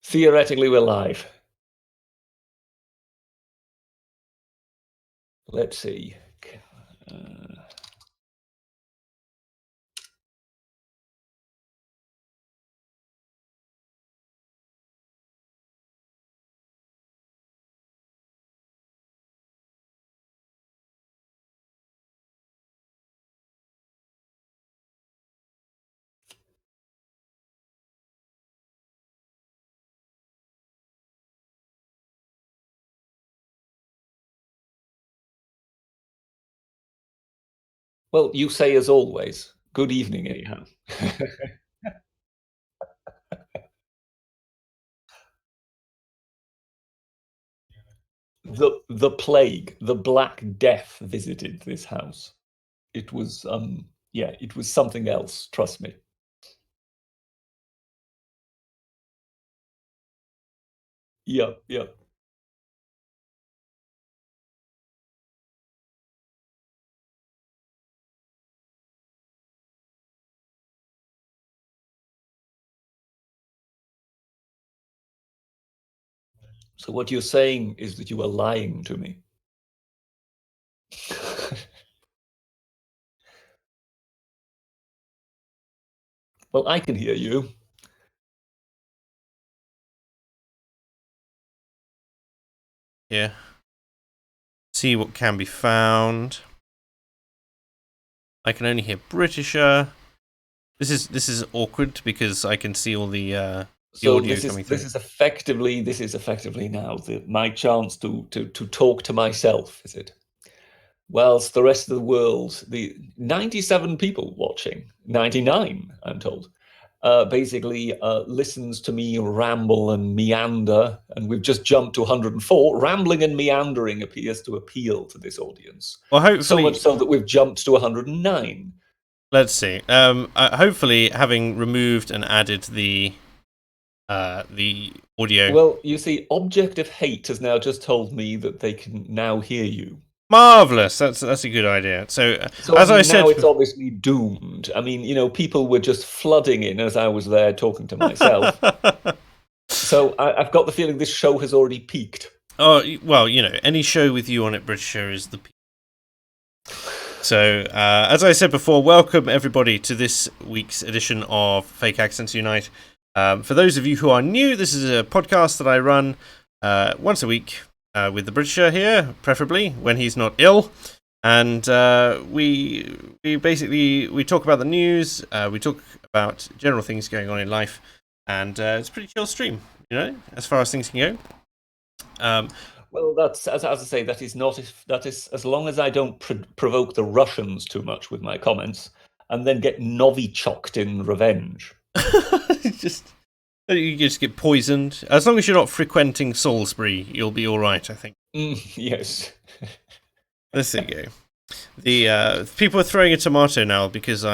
Theoretically, we're live. Let's see. Uh, well, you say as always. Good evening, anyhow. The plague, the Black Death visited this house. It was yeah, it was something else, trust me. Yep, yep. So what you're saying is that you are lying to me. Well, I can hear you. Yeah. See what can be found. I can only hear Britisher. This is awkward because I can see all the So audio coming through. this is effectively now my chance to talk to myself, is it? Whilst the rest of the world, the 97 people watching, 99, I'm told, basically listens to me ramble and meander, and we've just jumped to 104. Rambling and meandering appears to appeal to this audience. Well, hopefully, so much so that we've jumped to 109. Let's see. Hopefully, having removed and added the audio. Well, you see, Object of Hate has now just told me that they can now hear you. Marvelous. That's a good idea. So as I said, now it's obviously doomed. I mean, people were just flooding in as I was there talking to myself. So I've got the feeling this show has already peaked. Oh well, any show with you on it, British show, is the peak. So as I said before, welcome everybody to this week's edition of Fake Accents Unite. For those of you who are new, this is a podcast that I run once a week with the Britisher here, preferably when he's not ill, and we basically talk about the news, we talk about general things going on in life, and it's a pretty chill stream, as far as things can go. Well, that's as I say. That is as long as I don't provoke the Russians too much with my comments, and then get Novichoked in revenge. You just get poisoned. As long as you're not frequenting Salisbury, you'll be all right, I think. Yes. There you go. The people are throwing a tomato now because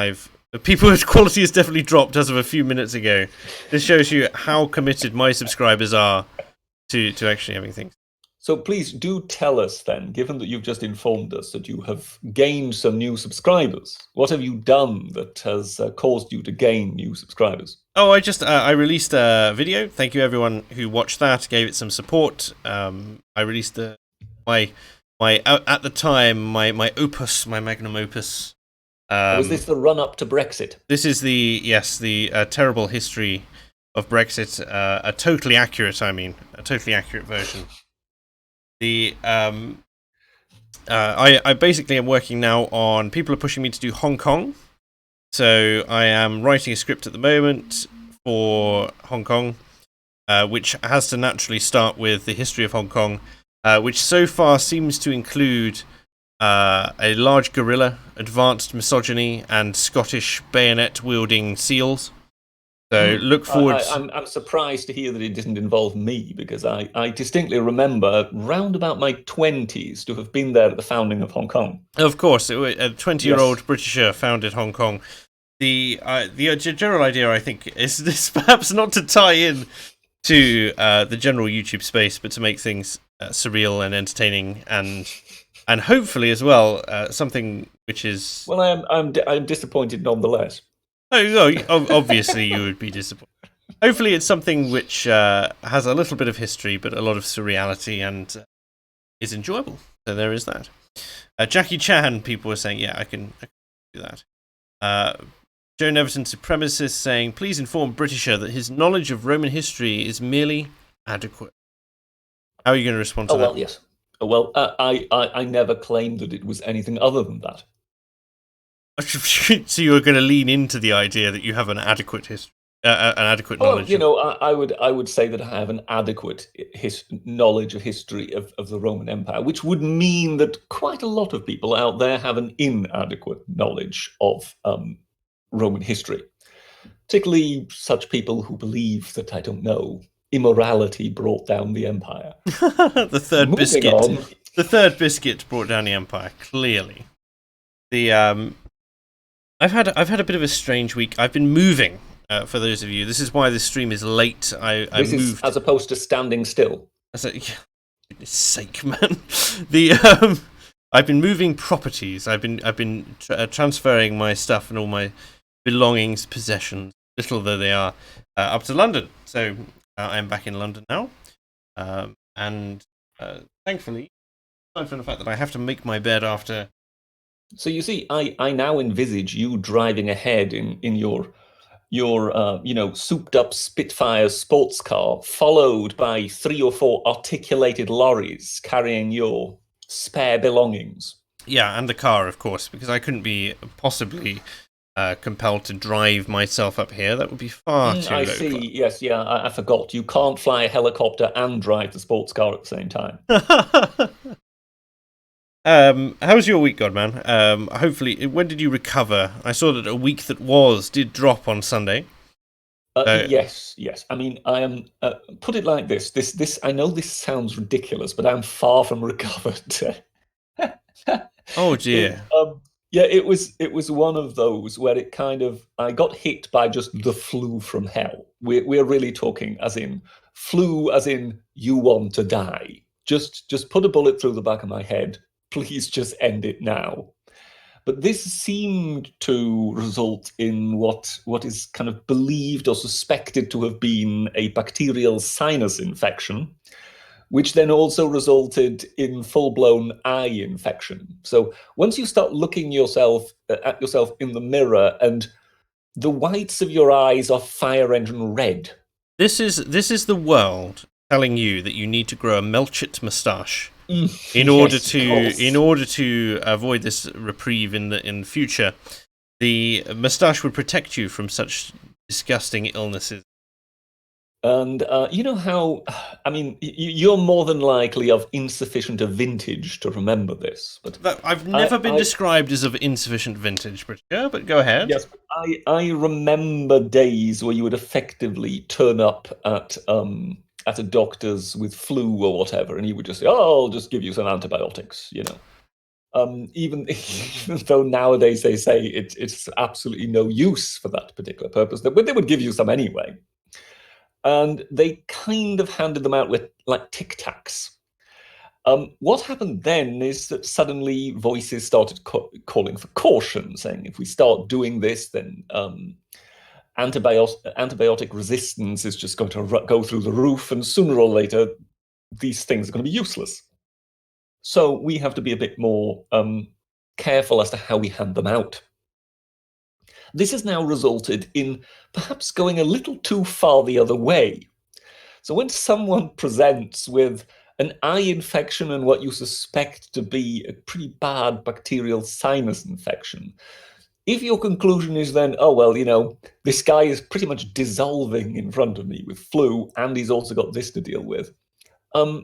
people's quality has definitely dropped as of a few minutes ago. This shows you how committed my subscribers are to actually having things. So please do tell us then, given that you've just informed us that you have gained some new subscribers, what have you done that has caused you to gain new subscribers? Oh, I released a video. Thank you everyone who watched that, gave it some support. I released my at the time my opus, my magnum opus. Was this the run up to Brexit? This is the terrible history of Brexit. A totally accurate version. I basically am working now on. People are pushing me to do Hong Kong, so I am writing a script at the moment for Hong Kong, which has to naturally start with the history of Hong Kong, which so far seems to include a large gorilla, advanced misogyny, and Scottish bayonet-wielding seals. So look forward. I'm surprised to hear that it didn't involve me, because I distinctly remember round about my 20s to have been there at the founding of Hong Kong. Of course, a 20-year-old Britisher founded Hong Kong. The general idea, I think, is this perhaps not to tie in to the general YouTube space, but to make things surreal and entertaining, and hopefully as well something which is. Well, I'm disappointed nonetheless. Oh, obviously you would be disappointed. Hopefully, it's something which has a little bit of history, but a lot of surreality and is enjoyable. So there is that. Jackie Chan, people were saying, yeah, I can do that. Joe Neverton Supremacist saying, please inform Britisher that his knowledge of Roman history is merely adequate. How are you going to respond to Oh, that? well, yes. Well, I never claimed that it was anything other than that. So you're going to lean into the idea that you have an adequate history, an adequate Well, knowledge of. I would say that I have an adequate knowledge of history of the Roman Empire, which would mean that quite a lot of people out there have an inadequate knowledge of Roman history, particularly such people who believe that, I don't know, immorality brought down the empire. The third Moving biscuit. on. The third biscuit brought down the empire. Clearly, I've had a bit of a strange week. I've been moving. For those of you, this is why this stream is late. I This is moved. as opposed to standing still. I said, yeah, goodness sake, man. I've been moving properties. I've been transferring my stuff and all my belongings, possessions, little though they are, up to London. So I'm back in London now, and thankfully, aside from the fact that I have to make my bed after. So you see, I now envisage you driving ahead in your souped up Spitfire sports car, followed by 3 or 4 articulated lorries carrying your spare belongings. Yeah, and the car, of course, because I couldn't be possibly compelled to drive myself up here. That would be far too I low see. Yes, yeah, I forgot. You can't fly a helicopter and drive the sports car at the same time. class. How's your week, Godman? Hopefully, when did you recover? I saw that a week that was did drop on Sunday. Yes, yes. I mean, I am. Put it like this. This. I know this sounds ridiculous, but I'm far from recovered. Oh It, dear. yeah, it was one of those where it kind of I got hit by just the flu from hell. We're really talking as in flu, as in you want to die. Just put a bullet through the back of my head. Please just end it now. But this seemed to result in what is kind of believed or suspected to have been a bacterial sinus infection, which then also resulted in full-blown eye infection. So once you start looking at yourself in the mirror and the whites of your eyes are fire engine red. This is the world telling you that you need to grow a Melchett moustache in order Yes, of course. to avoid this reprieve in the future. The moustache would protect you from such disgusting illnesses. And you know how, I mean, you're more than likely of insufficient a vintage to remember this, but I've never been I described as of insufficient vintage, but go ahead. yes, I remember days where you would effectively turn up at a doctor's with flu or whatever, and he would just say, "Oh, I'll just give you some antibiotics," you know. Even even though nowadays they say it's absolutely no use for that particular purpose, but they would give you some anyway. And they kind of handed them out with like Tic Tacs. What happened then is that suddenly voices started calling for caution, saying if we start doing this, then antibiotic resistance is just going to go through the roof, and sooner or later, these things are going to be useless. So we have to be a bit more careful as to how we hand them out. This has now resulted in perhaps going a little too far the other way. So when someone presents with an eye infection and what you suspect to be a pretty bad bacterial sinus infection, if your conclusion is then, oh, well, this guy is pretty much dissolving in front of me with flu, and he's also got this to deal with,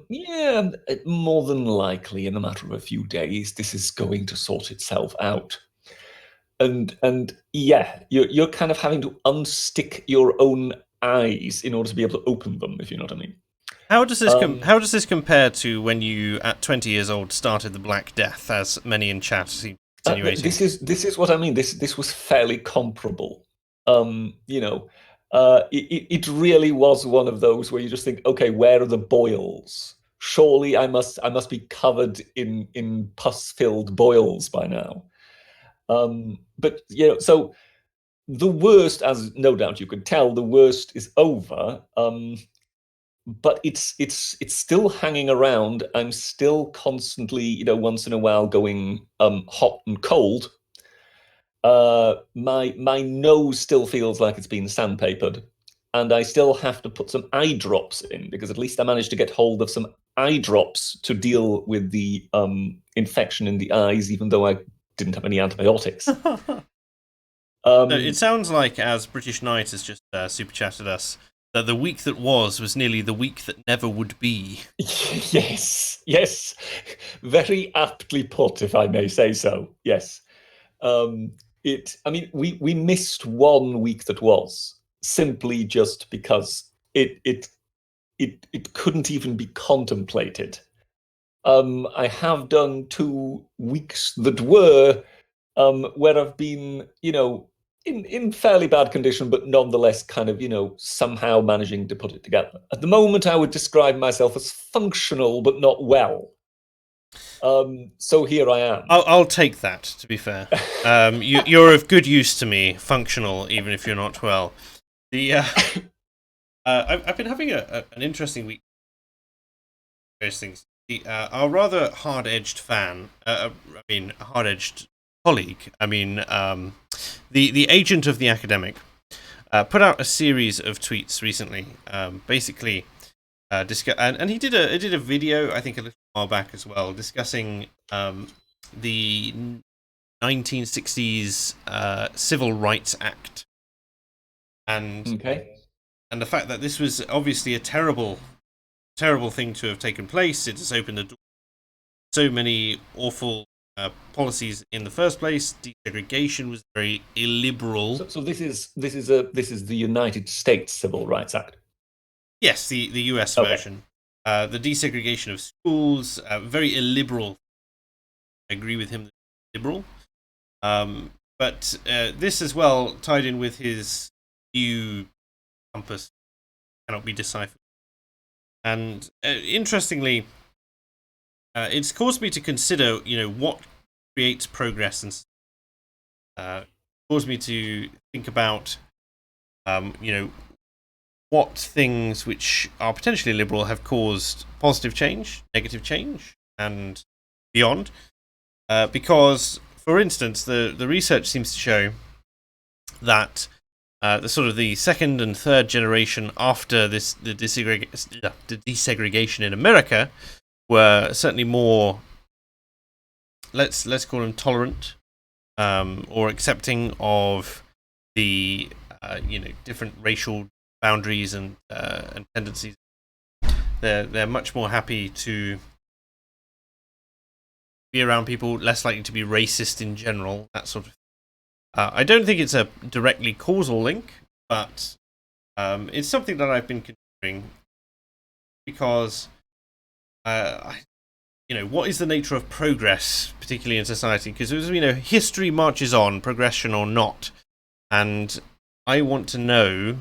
yeah, more than likely in a matter of a few days, this is going to sort itself out. And yeah, you're kind of having to unstick your own eyes in order to be able to open them, if you know what I mean. How does this compare to when you, at 20 years old, started the Black Death, as many in chat seem insinuating? This is what I mean. This was fairly comparable. It really was one of those where you just think, okay, where are the boils? Surely I must be covered in pus-filled boils by now. But so the worst, as no doubt you could tell, the worst is over. But it's still hanging around. I'm still constantly, once in a while going hot and cold. My nose still feels like it's been sandpapered, and I still have to put some eye drops in, because at least I managed to get hold of some eye drops to deal with the infection in the eyes, even though I didn't have any antibiotics. It sounds like, as British Knight has just super chatted us, that the week that was nearly the week that never would be. Yes, very aptly put, if I may say so. Yes. We missed 1 week that was, simply just because it couldn't even be contemplated. I have done 2 weeks that were, where I've been, in fairly bad condition, but nonetheless kind of, somehow managing to put it together. At the moment, I would describe myself as functional, but not well. So here I am. I'll take that, to be fair. You're of good use to me, functional, even if you're not well. I've been having an interesting week. Those things. Our rather hard-edged hard-edged colleague. The agent of the academic put out a series of tweets recently, basically. And he did a video, I think, a little while back as well, discussing the 1960s Civil Rights Act, and the fact that this was obviously a terrible thing to have taken place. It has opened the door to so many awful policies in the first place. Desegregation was very illiberal. So this is the United States Civil Rights Act. Yes, the US version. The desegregation of schools, very illiberal. I agree with him, liberal. But this as well tied in with his new compass, cannot be deciphered. And interestingly, it's caused me to consider, what creates progress, and caused me to think about, what things which are potentially liberal have caused positive change, negative change, and beyond. Because, for instance, the research seems to show that the second and third generation after the desegregation in America were certainly more, let's call them tolerant, or accepting of the different racial boundaries and tendencies. They're much more happy to be around people, less likely to be racist in general, that sort of thing. I don't think it's a directly causal link, but it's something that I've been considering, because what is the nature of progress, particularly in society? Because history marches on, progression or not, and I want to know,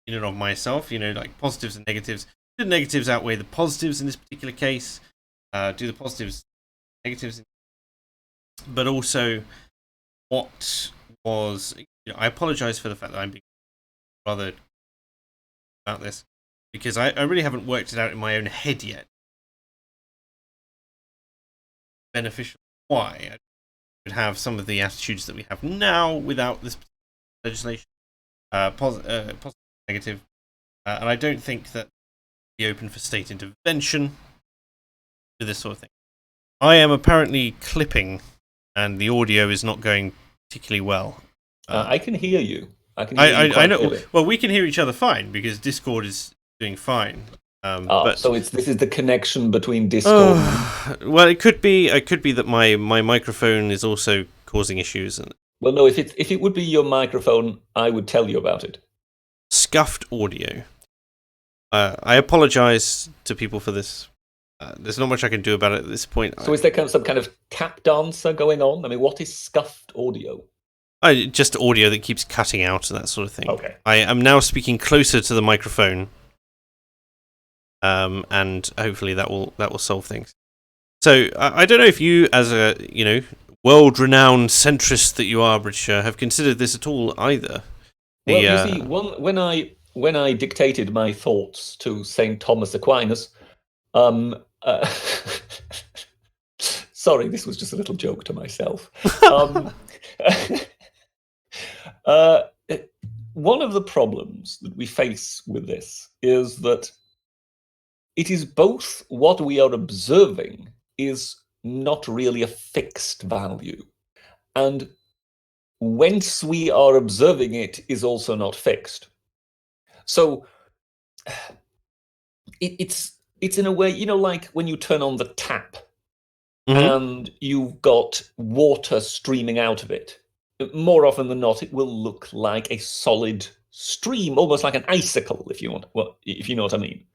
in and of myself, like positives and negatives. Do the negatives outweigh the positives in this particular case? Do the positives, negatives? But also, what was? I apologise for the fact that I'm being rather about this, because I really haven't worked it out in my own head yet. Beneficial? Why I would have some of the attitudes that we have now without this legislation? Positive, negative, and I don't think that be open for state intervention with this sort of thing. I am apparently clipping, and the audio is not going particularly well. I can hear you. I know. Clearly. Well, we can hear each other fine because Discord is doing fine. So this is the connection between Discord. Well, it could be. It could be that my microphone is also causing issues. Well, no. If it would be your microphone, I would tell you about it. Scuffed audio. I apologise to people for this. There's not much I can do about it at this point. So is there some kind of tap dancer going on? I mean, what is scuffed audio? Just audio that keeps cutting out and that sort of thing. Okay. I am now speaking closer to the microphone, and hopefully that will solve things. So I don't know if you, as a world-renowned centrist that you are, Britisher, have considered this at all either. Well, you see, when I dictated my thoughts to Saint Thomas Aquinas, um, uh, sorry, this was just a little joke to myself. Um, uh, one of the problems that we face with this is that it is both what we are observing is not really a fixed value, and whence we are observing it is also not fixed. So it's in a way, like when you turn on the tap and you've got water streaming out of it. More often than not, it will look like a solid stream, almost like an icicle, if you know what I mean.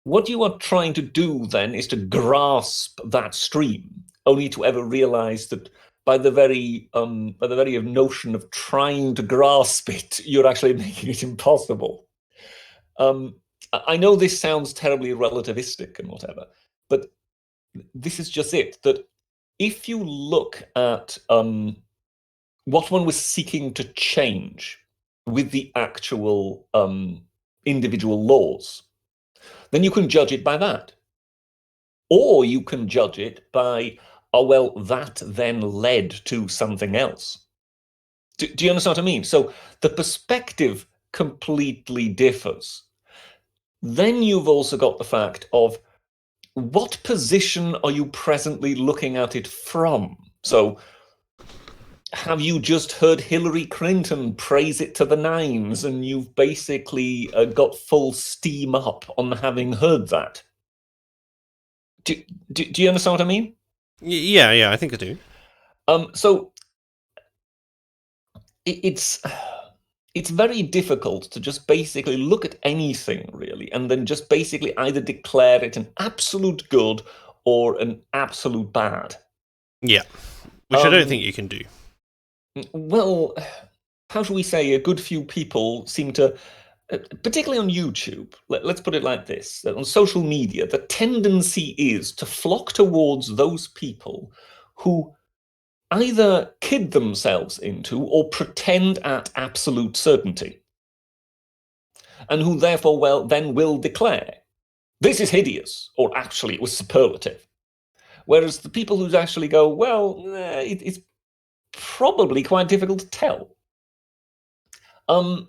What you are trying to do then is to grasp that stream, only to ever realize that by the very notion of trying to grasp it, you're actually making it impossible. I know this sounds terribly relativistic and whatever, but this is just it, that if you look at what one was seeking to change with the actual individual laws, then you can judge it by that. Or you can judge it by, oh, well, that then led to something else. Do you understand what I mean? So the perspective completely differs. Then you've also got the fact of what position are you presently looking at it from? So have you just heard Hillary Clinton praise it to the nines and you've basically got full steam up on having heard that? Do you understand what I mean? Yeah, I think I do. So it's very difficult to just basically look at anything really and then just basically either declare it an absolute good or an absolute bad. Yeah, which I don't think you can do. Well, how shall we say, a good few people seem to, particularly on YouTube, let's put it like this, on social media, the tendency is to flock towards those people who either kid themselves into or pretend at absolute certainty, and who therefore then will declare, this is hideous, or actually it was superlative. Whereas the people who actually go, well, it's probably quite difficult to tell. How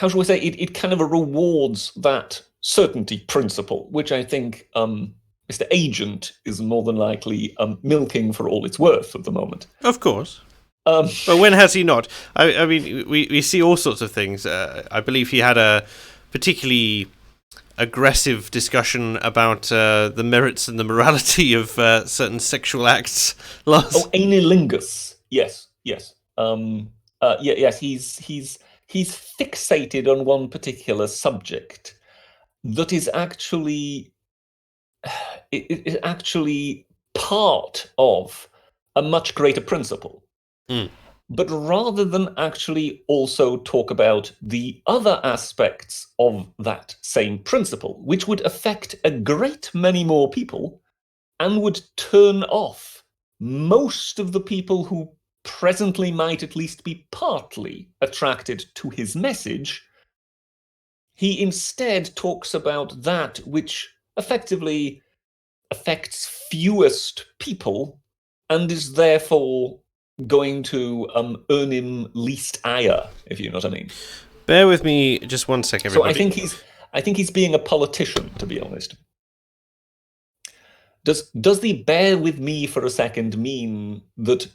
shall we say, it kind of rewards that certainty principle, which I think Mr. Agent is more than likely milking for all it's worth at the moment. Of course. But when has he not? I mean, we see all sorts of things. I believe he had a particularly aggressive discussion about the merits and the morality of certain sexual acts. Anilingus. Yes. Yes, he's fixated on one particular subject that is actually part of a much greater principle. But rather than actually also talk about the other aspects of that same principle, which would affect a great many more people and would turn off most of the people who presently might at least be partly attracted to his message, he instead talks about that which effectively affects fewest people and is therefore going to earn him least ire, if you know what I mean. Bear with me just one second, everybody. So I think he's being a politician, to be honest. Does the bear with me for a second mean that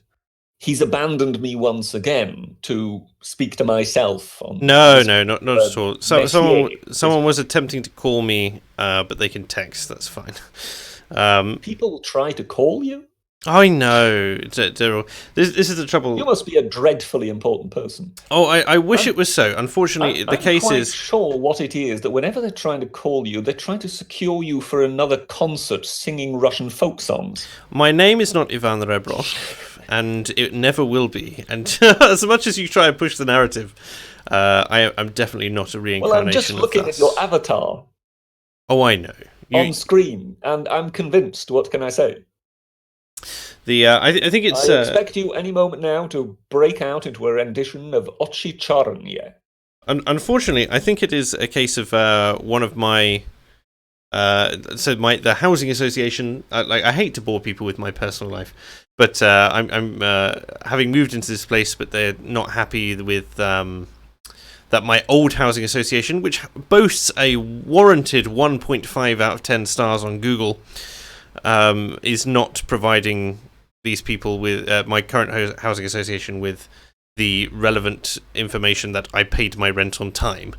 he's abandoned me once again to speak to myself? No, not at all. Someone was attempting to call me, but they can text. That's fine. People try to call you? I know. This is the trouble. You must be a dreadfully important person. Oh, I wish it was so. Unfortunately, the case is... I'm quite sure what it is, that whenever they're trying to call you, they're trying to secure you for another concert singing Russian folk songs. My name is not Ivan Rebrov, and it never will be. And as much as you try and push the narrative, I'm definitely not a reincarnation. Well, I'm just looking at your avatar. Oh, I know. On screen, and I'm convinced. What can I say? I think I it's expect you any moment now to break out into a rendition of Ochi Charnya. unfortunately, I think it is a case of one of my the housing association. Like, I hate to bore people with my personal life, but I'm having moved into this place, but they're not happy with that my old housing association, which boasts a warranted 1.5 out of 10 stars on Google, is not providing these people with my current housing association with the relevant information that I paid my rent on time.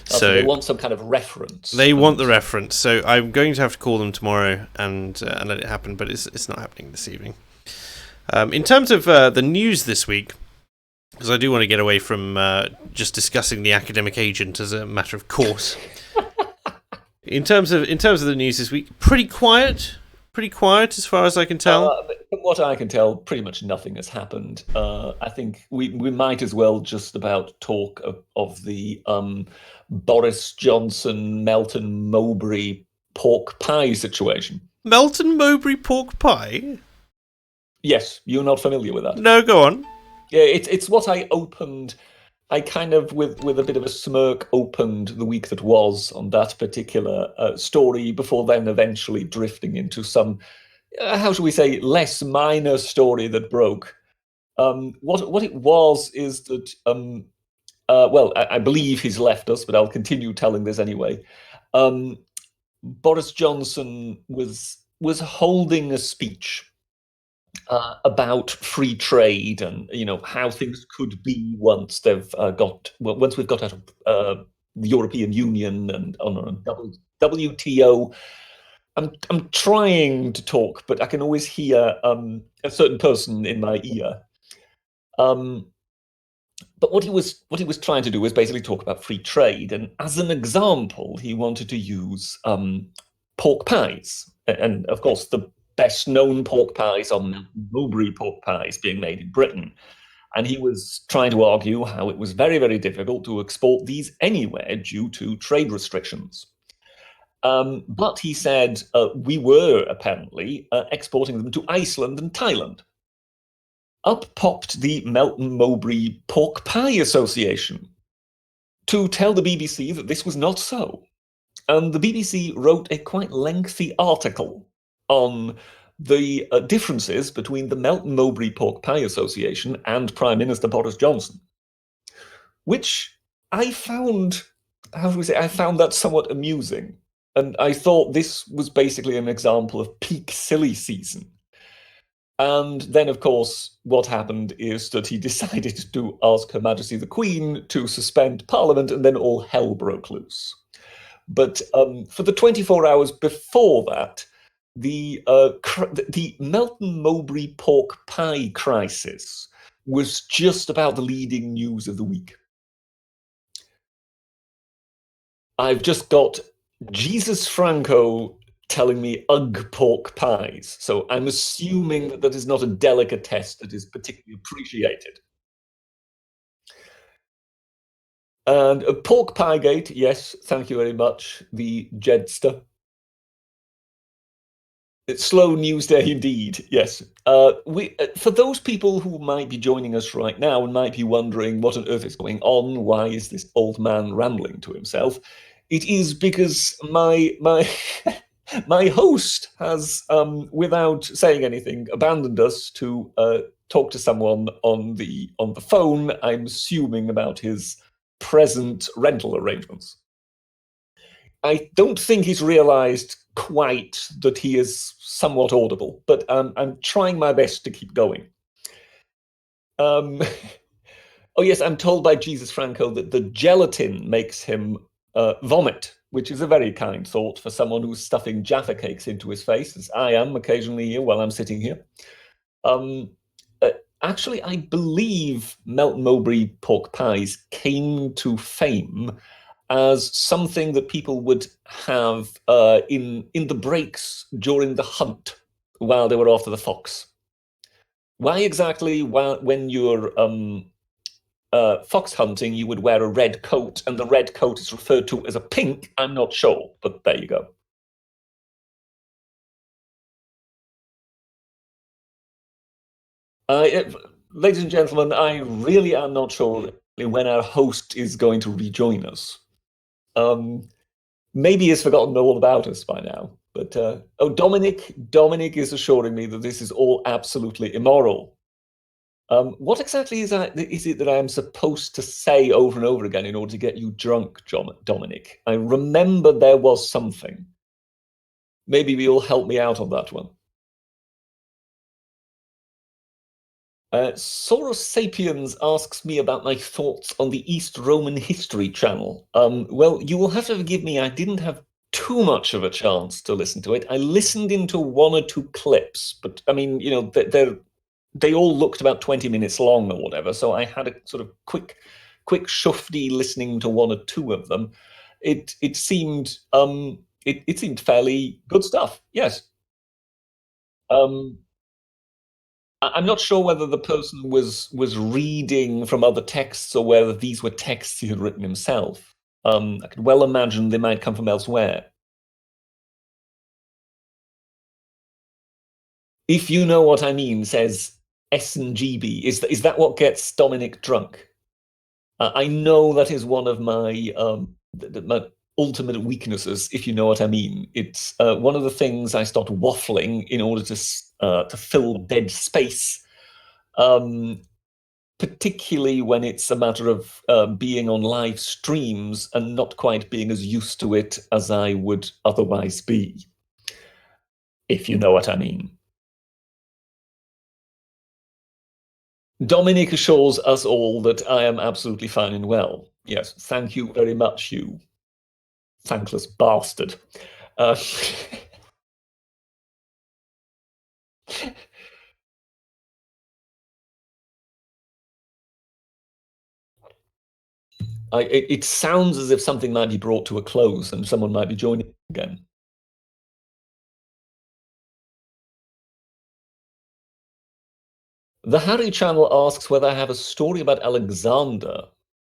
So they want some kind of reference. They want the reference, so I'm going to have to call them tomorrow and let it happen, but it's not happening this evening. In terms of the news this week, because I do want to get away from just discussing the academic agent as a matter of course. in terms of the news this week, pretty quiet as far as I can tell. From what I can tell, pretty much nothing has happened. I think we might as well just about talk of the Boris Johnson, Melton Mowbray pork pie situation. Melton Mowbray pork pie? Yes, you're not familiar with that? No, go on. Yeah, it's what I opened. I kind of, with a bit of a smirk, opened the week that was on that particular story, before then eventually drifting into some, how shall we say, less minor story that broke. What it was is that, well, I believe he's left us, but I'll continue telling this anyway. Boris Johnson was holding a speech about free trade and how things could be once once we've got out of the European Union and on WTO. I'm trying to talk, but I can always hear a certain person in my ear. But what he was trying to do was basically talk about free trade, and as an example, he wanted to use pork pies, and of course the best known pork pies are Mowbray pork pies being made in Britain. And he was trying to argue how it was very, very difficult to export these anywhere due to trade restrictions. But he said we were apparently exporting them to Iceland and Thailand. Up popped the Melton Mowbray Pork Pie Association to tell the BBC that this was not so. And the BBC wrote a quite lengthy article on the differences between the Melton Mowbray Pork Pie Association and Prime Minister Boris Johnson, which I found, how do we say, I found that somewhat amusing. And I thought this was basically an example of peak silly season. And then, of course, what happened is that he decided to ask Her Majesty the Queen to suspend Parliament, and then all hell broke loose. But for the 24 hours before that, the Melton Mowbray pork pie crisis was just about the leading news of the week. I've just got Jesus Franco telling me ugh pork pies. So I'm assuming that that is not a delicatesse that is particularly appreciated. And pork pie gate, yes, thank you very much, the Jedster. It's slow news day indeed, yes. For those people who might be joining us right now and might be wondering what on earth is going on, why is this old man rambling to himself? It is because my my host has, without saying anything, abandoned us to talk to someone on the phone. I'm assuming about his present rental arrangements. I don't think he's realised quite that he is somewhat audible, but I'm trying my best to keep going. Oh yes, I'm told by Jesus Franco that the gelatin makes him vomit, which is a very kind thought for someone who's stuffing Jaffa cakes into his face, as I am occasionally here while I'm sitting here. Um, actually, I believe Melton Mowbray pork pies came to fame as something that people would have in the breaks during the hunt while they were after the fox. Why exactly, when you're fox hunting, you would wear a red coat, and the red coat is referred to as a pink, I'm not sure, but there you go. Ladies and gentlemen, I really am not sure when our host is going to rejoin us. Um, Maybe he's forgotten all about us by now. But Dominic is assuring me that this is all absolutely immoral. What exactly is it that I am supposed to say over and over again in order to get you drunk, Dominic? I remember there was something. Maybe you'll help me out on that one. Soros Sapiens asks me about my thoughts on the East Roman History Channel. Well, you will have to forgive me, I didn't have too much of a chance to listen to it. I listened into one or two clips, but I mean, they all looked about 20 minutes long or whatever, so I had a sort of quick shufty listening to one or two of them. It seemed it seemed fairly good stuff. Yes. Um, I'm not sure whether the person was reading from other texts or whether these were texts he had written himself. I could well imagine they might come from elsewhere. If you know what I mean, says S and GB. Is that what gets Dominic drunk? I know that is one of my ultimate weaknesses, if you know what I mean. It's one of the things I start waffling in order to fill dead space. Um, Particularly when it's a matter of being on live streams and not quite being as used to it as I would otherwise be, if you know what I mean. Dominic assures us all that I am absolutely fine and well. Yes, thank you very much, you thankless bastard. Uh, it sounds as if something might be brought to a close and someone might be joining again. The Harry Channel asks whether I have a story about Alexander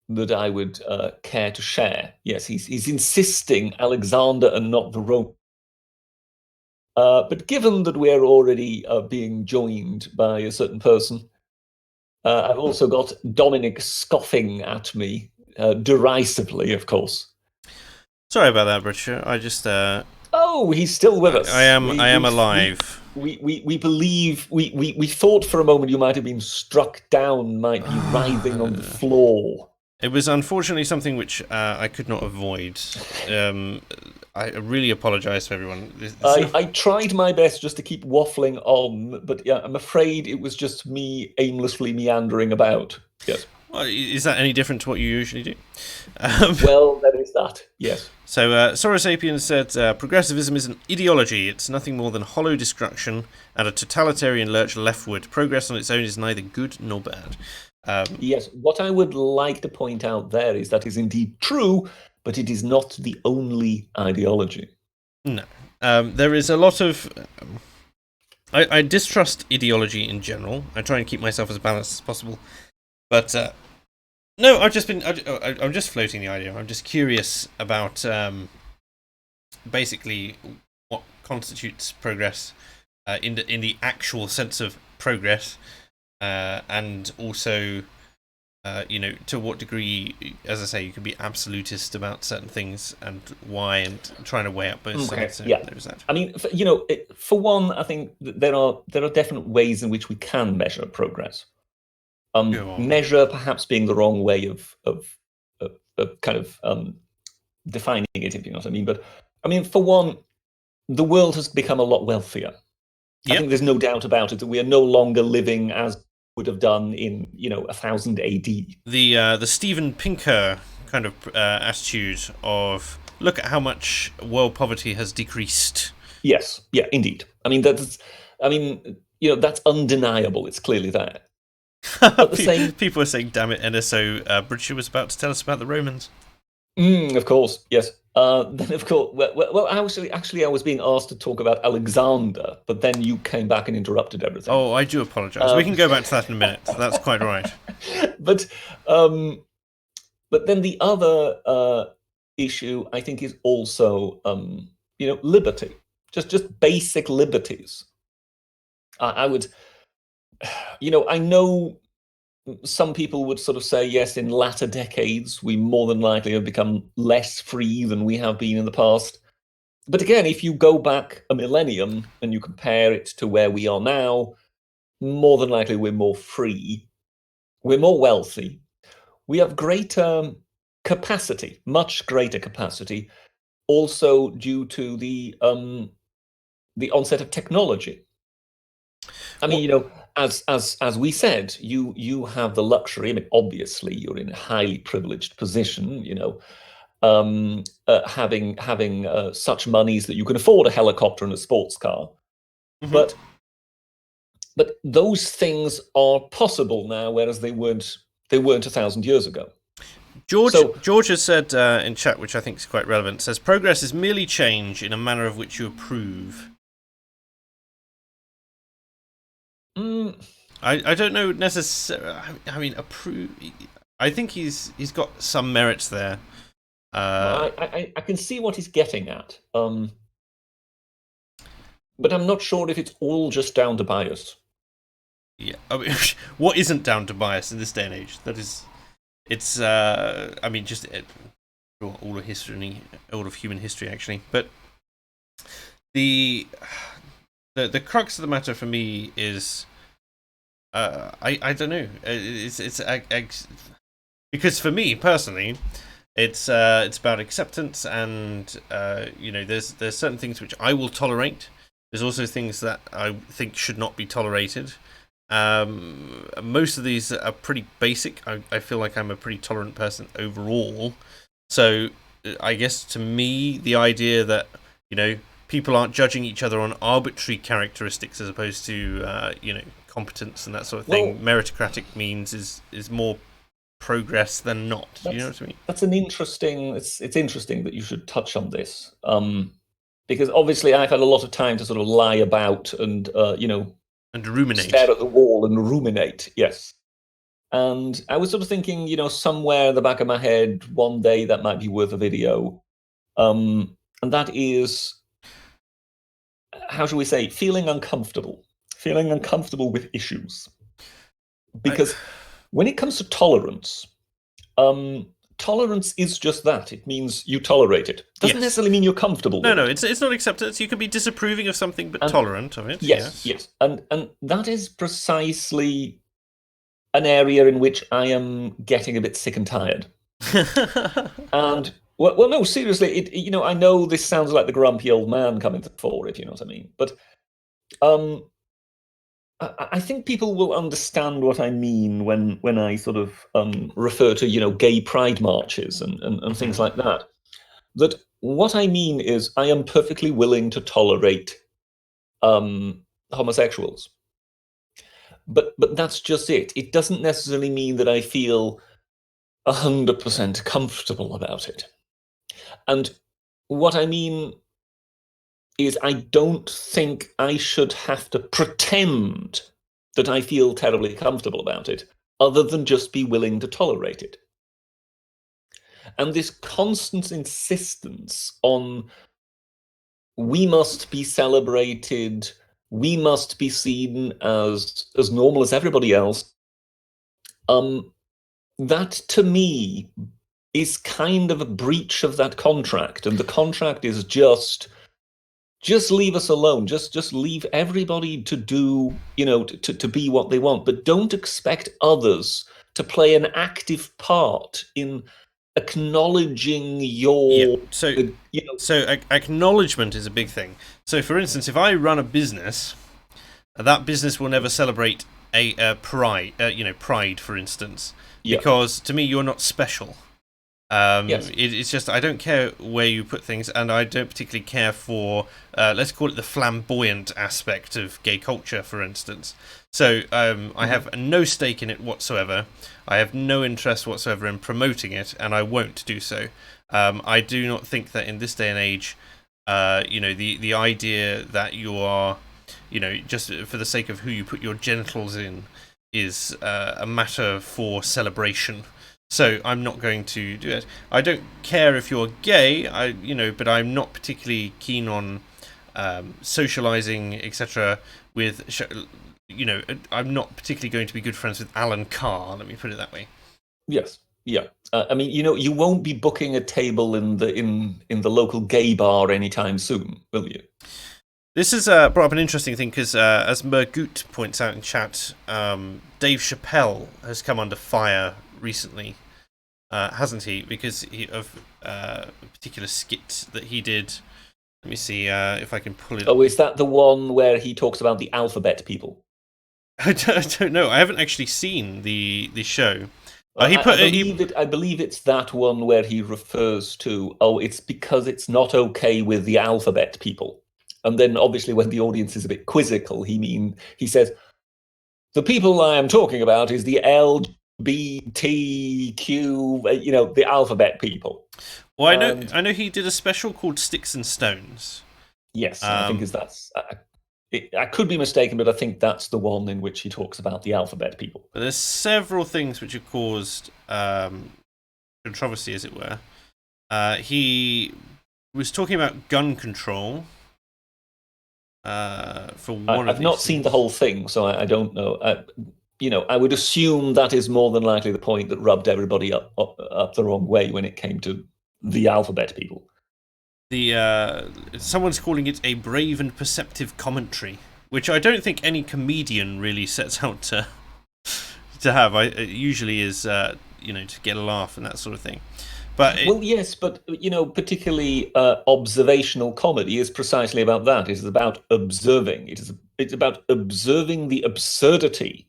that I would care to share. Yes, he's insisting Alexander and not the Rome. But given that we're already being joined by a certain person, I've also got Dominic scoffing at me, derisively, of course. Sorry about that, Bridger. I just. Oh, he's still with us. I am alive. We believe we thought for a moment you might have been struck down, might be writhing on the floor. It was unfortunately something which I could not avoid. I really apologise to everyone. I tried my best just to keep waffling on, but yeah, I'm afraid it was just me aimlessly meandering about. Yes. Well, is that any different to what you usually do? Well, there is that. Yes. So, Soros Sapiens said, progressivism is an ideology. It's nothing more than hollow destruction and a totalitarian lurch leftward. Progress on its own is neither good nor bad. Yes, what I would like to point out there is that is indeed true, but it is not the only ideology. No. There is a lot of... I distrust ideology in general. I try and keep myself as balanced as possible. But, no, I'm just floating the idea. I'm just curious about basically what constitutes progress in the actual sense of progress. And also, to what degree, as I say, you can be absolutist about certain things and why, and trying to weigh up both sides. So yeah, there's that. I mean, for one, I think there are definite ways in which we can measure progress. Measure perhaps being the wrong way of kind of defining it, if you know what I mean. But I mean, for one, the world has become a lot wealthier. Yep. I think there's no doubt about it that we are no longer living as would have done in 1000 AD. The Steven Pinker kind of attitude of look at how much world poverty has decreased. Yes, yeah, indeed. I mean that's undeniable. It's clearly there. People are saying, "Damn it, NSO!" Bridger was about to tell us about the Romans. Of course, yes. Then, of course, well, actually, I was being asked to talk about Alexander, but then you came back and interrupted everything. Oh, I do apologise. We can go back to that in a minute. That's quite right. But then the other issue, I think, is also liberty, just basic liberties. I would I know some people would sort of say, yes, in latter decades, we more than likely have become less free than we have been in the past. But again, if you go back a millennium and you compare it to where we are now, more than likely we're more free, we're more wealthy, we have greater capacity, much greater capacity, also due to the onset of technology. I mean, What? as we said, you have the luxury. I mean, obviously, you're in a highly privileged position. Having such monies that you can afford a helicopter and a sports car. Mhm. But those things are possible now, whereas they weren't 1,000 years ago. So, George has said in chat, which I think is quite relevant, says progress is merely change in a manner of which you approve. mm, I don't know necessarily. I mean, approve. I think he's got some merits there. Uh, I can see what he's getting at, but I'm not sure if it's all just down to bias. yeah, I mean, what isn't down to bias in this day and age? That is, it's. I mean, just all of history, all of human history, actually. But the the crux of the matter for me is, I don't know. It's because for me personally, it's about acceptance, and there's certain things which I will tolerate. There's also things that I think should not be tolerated. Most of these are pretty basic. I feel like I'm a pretty tolerant person overall. So I guess to me, the idea that people aren't judging each other on arbitrary characteristics as opposed to competence and that sort of thing, Well, meritocratic means is more progress than not. Do you know that's what I mean? that's an interesting. It's interesting that you should touch on this, because obviously I've had a lot of time to sort of lie about and And ruminate. stare at the wall and ruminate. Yes, and I was sort of thinking, somewhere in the back of my head, one day that might be worth a video, and that is, how shall we say, feeling uncomfortable with issues, I, because when it comes to tolerance. Um, Tolerance is just that. It means you tolerate it. Doesn't yes. necessarily mean you're comfortable No, with no, it. it's not acceptance. You can be disapproving of something but And tolerant of it. yes, Yes. yes, and that is precisely an area in which I am getting a bit sick and tired. And well, no, seriously, I know this sounds like the grumpy old man coming to the fore, if you know what I mean, but um, I think people will understand what I mean when I sort of refer to gay pride marches and things Mhm. like that. That what I mean is I am perfectly willing to tolerate homosexuals, but that's just it. It doesn't necessarily mean that I feel 100% comfortable about it. And what I mean is I don't think I should have to pretend that I feel terribly comfortable about it, other than just be willing to tolerate it. And this constant insistence on we must be celebrated, we must be seen as normal as everybody else. Um, that to me is kind of a breach of that contract, and the contract is just leave us alone. Just leave everybody to do to be what they want, but don't expect others to play an active part in acknowledging Yeah. your So, you know acknowledgement is a big thing. So, for instance, if I run a business, that business will never celebrate pride. Pride, for instance, yeah, because to me, you're not special. yes, It's just I don't care where you put things, and I don't particularly care for let's call it the flamboyant aspect of gay culture, for instance. So I mhm. have no stake in it whatsoever. I have no interest whatsoever in promoting it, and I won't do so. I do not think that in this day and age, the idea that you are, just for the sake of who you put your genitals in, is a matter for celebration. So I'm not going to do it. I don't care if you're gay, but I'm not particularly keen on socializing, etc., with I'm not particularly going to be good friends with Alan Carr. Let me put it that way. Yes. Yeah. I mean, you won't be booking a table in the local gay bar anytime soon, will you? This has brought up an interesting thing because, as Mergut points out in chat, Dave Chappelle has come under fire recently, hasn't he? Because of a particular skit that he did. Let me see if I can pull it up. Oh, is that the one where he talks about the alphabet people? I don't know. I haven't actually seen the show. He I put believe it. I believe it's that one where he refers to, oh, it's because it's not okay with the alphabet people, and then obviously when the audience is a bit quizzical, he says the people I am talking about is the LBTQ, the alphabet people. Well, And I know he did a special called Sticks and Stones. yes, and I think that's. I could be mistaken, but I think that's the one in which he talks about the alphabet people. But there's several things which have caused controversy, as it were. He was talking about gun control. For one of I've these not seen things. the whole thing, so I don't know. I would assume that is more than likely the point that rubbed everybody up the wrong way when it came to the alphabet people. Someone's calling it a brave and perceptive commentary, which I don't think any comedian really sets out to have. It usually is to get a laugh and that sort of thing. But well, yes, but particularly observational comedy is precisely about that. It is about observing. It's about observing the absurdity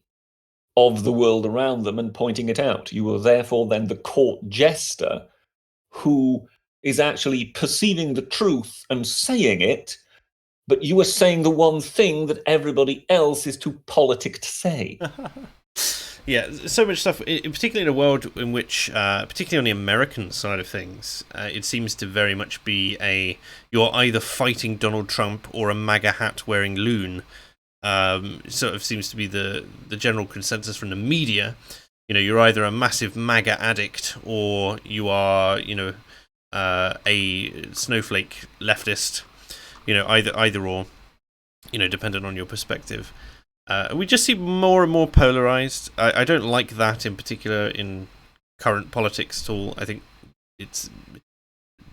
of the world around them and pointing it out. You are therefore then the court jester who is actually perceiving the truth and saying it, but you are saying the one thing that everybody else is too politic to say. Yeah, so much stuff, particularly in a world in which, particularly on the American side of things, it seems to very much be you're either fighting Donald Trump or a MAGA hat wearing loon. Sort of seems to be the general consensus from the media. You're either a massive MAGA addict or you are, a snowflake leftist. Either or, dependent on your perspective. We just seem more and more polarized. I don't like that in particular in current politics at all. I think it's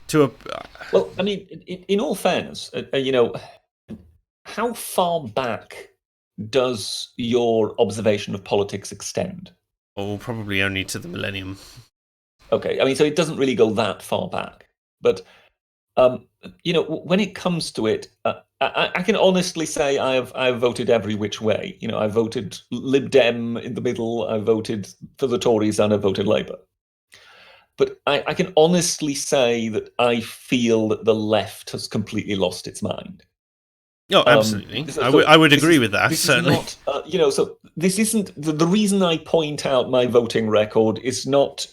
to a. Well, I mean, in all fairness, how far back does your observation of politics extend? Or probably only to the millennium. Okay, I mean, so it doesn't really go that far back, but when it comes to it, I can honestly say I've voted every which way. I voted Lib Dem in the middle. I voted for the Tories and I voted Labour. But I can honestly say that I feel that the left has completely lost its mind. Oh, absolutely. I would agree with that. This Certainly. is not, so this isn't the reason I point out my voting record is not,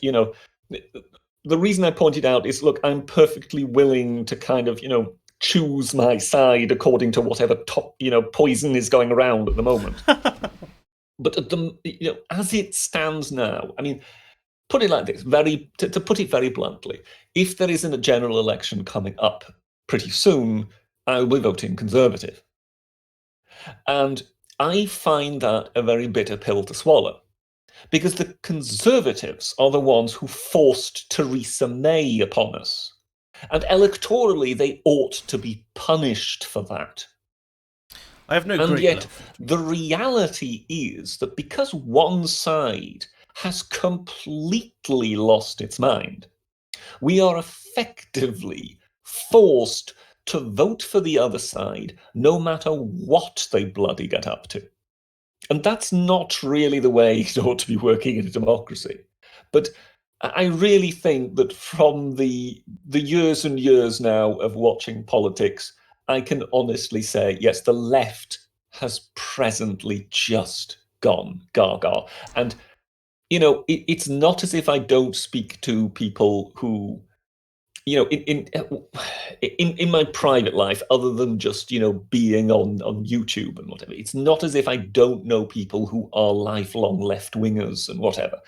the reason I point it out is, look, I'm perfectly willing to kind of, choose my side according to whatever poison is going around at the moment. But as it stands now, I mean, put it like this, to put it very bluntly, if there isn't a general election coming up pretty soon, I will be voting Conservative. And I find that a very bitter pill to swallow, because the Conservatives are the ones who forced Theresa May upon us. And electorally, they ought to be punished for that. I have no and great yet, love. the reality is that because one side has completely lost its mind, we are effectively forced to vote for the other side, no matter what they bloody get up to. And that's not really the way it ought to be working in a democracy. But I really think that from the years and years now of watching politics, I can honestly say, yes, the left has presently just gone gaga. And, it's not as if I don't speak to people who, in my private life, other than just, being on YouTube and whatever, it's not as if I don't know people who are lifelong left-wingers and whatever.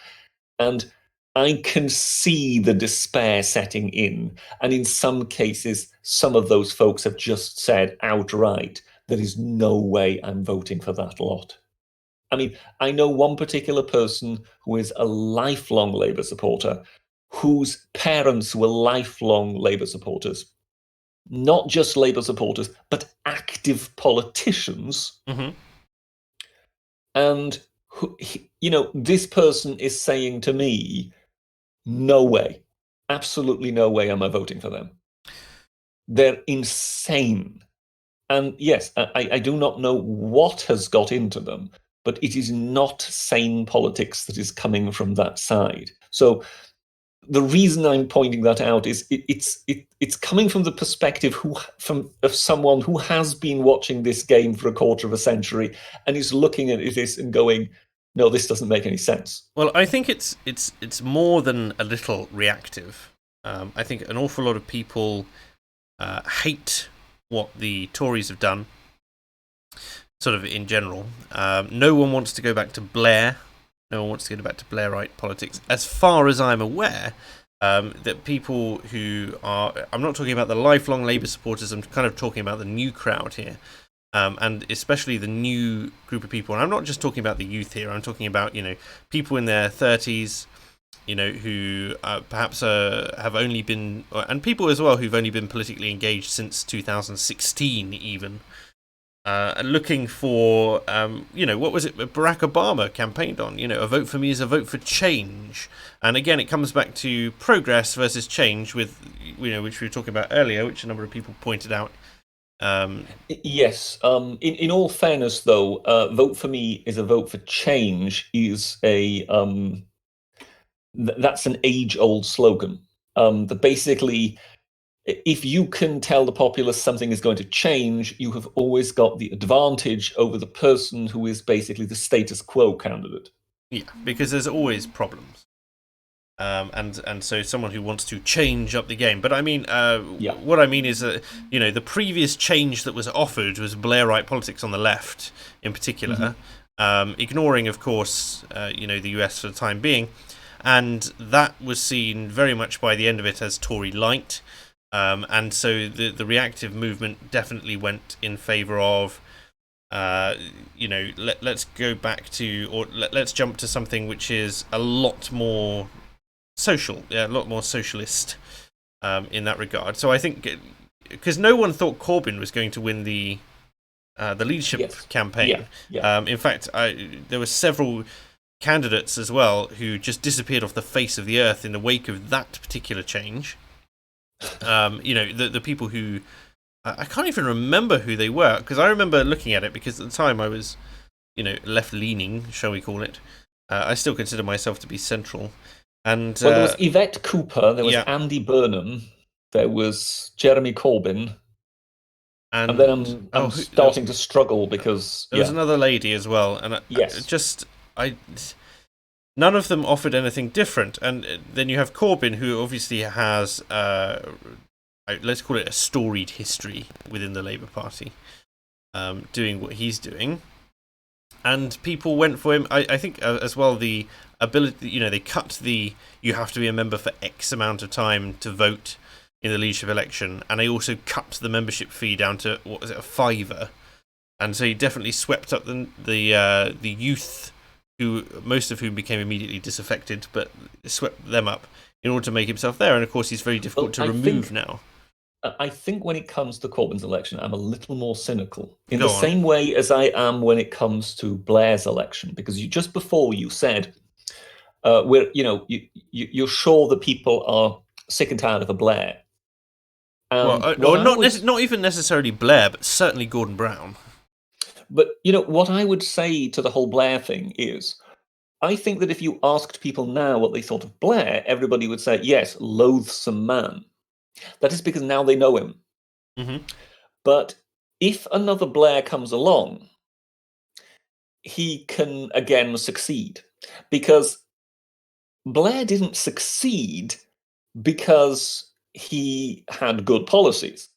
And I can see the despair setting in. And in some cases, some of those folks have just said outright, there is no way I'm voting for that lot. I mean, I know one particular person who is a lifelong Labour supporter, whose parents were lifelong Labour supporters. Not just Labour supporters, but active politicians. Mm-hmm. And, this person is saying to me, no way, absolutely no way am I voting for them. They're insane. And yes, I do not know what has got into them, but it is not sane politics that is coming from that side. So the reason I'm pointing that out is it's coming from the perspective of someone who has been watching this game for a quarter of a century and is looking at this and going, no, this doesn't make any sense. Well, I think it's more than a little reactive. I think an awful lot of people hate what the Tories have done, sort of in general. No one wants to go back to Blair. No one wants to go back to Blairite politics. As far as I'm aware, that people who are... I'm not talking about the lifelong Labour supporters, I'm kind of talking about the new crowd here. And especially the new group of people. And I'm not just talking about the youth here, I'm talking about, people in their 30s, who perhaps have only been... And people as well who've only been politically engaged since 2016 even. Looking for, what was it Barack Obama campaigned on? A vote for me is a vote for change. And again, it comes back to progress versus change, with, which we were talking about earlier, which a number of people pointed out. Yes. In all fairness, though, vote for me is a vote for change is that's an age-old slogan. That basically, if you can tell the populace something is going to change, you have always got the advantage over the person who is basically the status quo candidate. Yeah, because there's always problems. And so someone who wants to change up the game. But I mean, what I mean is that, the previous change that was offered was Blairite politics on the left, in particular, ignoring, of course, the US for the time being. And that was seen very much by the end of it as Tory light. And so the reactive movement definitely went in favour of, let's go back to, or let's jump to something which is a lot more social, a lot more socialist in that regard. So I think, because no one thought Corbyn was going to win the leadership campaign. In fact, there were several candidates as well who just disappeared off the face of the earth in the wake of that particular change. The people who I can't even remember who they were, because I remember looking at it, because at the time I was, left-leaning, shall we call it. I still consider myself to be central. And there was Yvette Cooper, there was Andy Burnham, there was Jeremy Corbyn, and then I'm starting to struggle because there was another lady as well, and none of them offered anything different. And then you have Corbyn, who obviously has let's call it a storied history within the Labour Party, doing what he's doing. And people went for him. I think as well, the ability, they cut you have to be a member for X amount of time to vote in the leadership election, and they also cut the membership fee down to, what was it, $5. And so he definitely swept up the youth, who most of whom became immediately disaffected, but swept them up in order to make himself there. And of course, he's very difficult to remove now. I think when it comes to Corbyn's election, I'm a little more cynical, in the same way as I am when it comes to Blair's election, because just before you said, you're sure that people are sick and tired of a Blair. Not even necessarily Blair, but certainly Gordon Brown. But what I would say to the whole Blair thing is, I think that if you asked people now what they thought of Blair, everybody would say, yes, loathsome man. That is because now they know him. Mm-hmm. But if another Blair comes along, he can again succeed. Because Blair didn't succeed because he had good policies.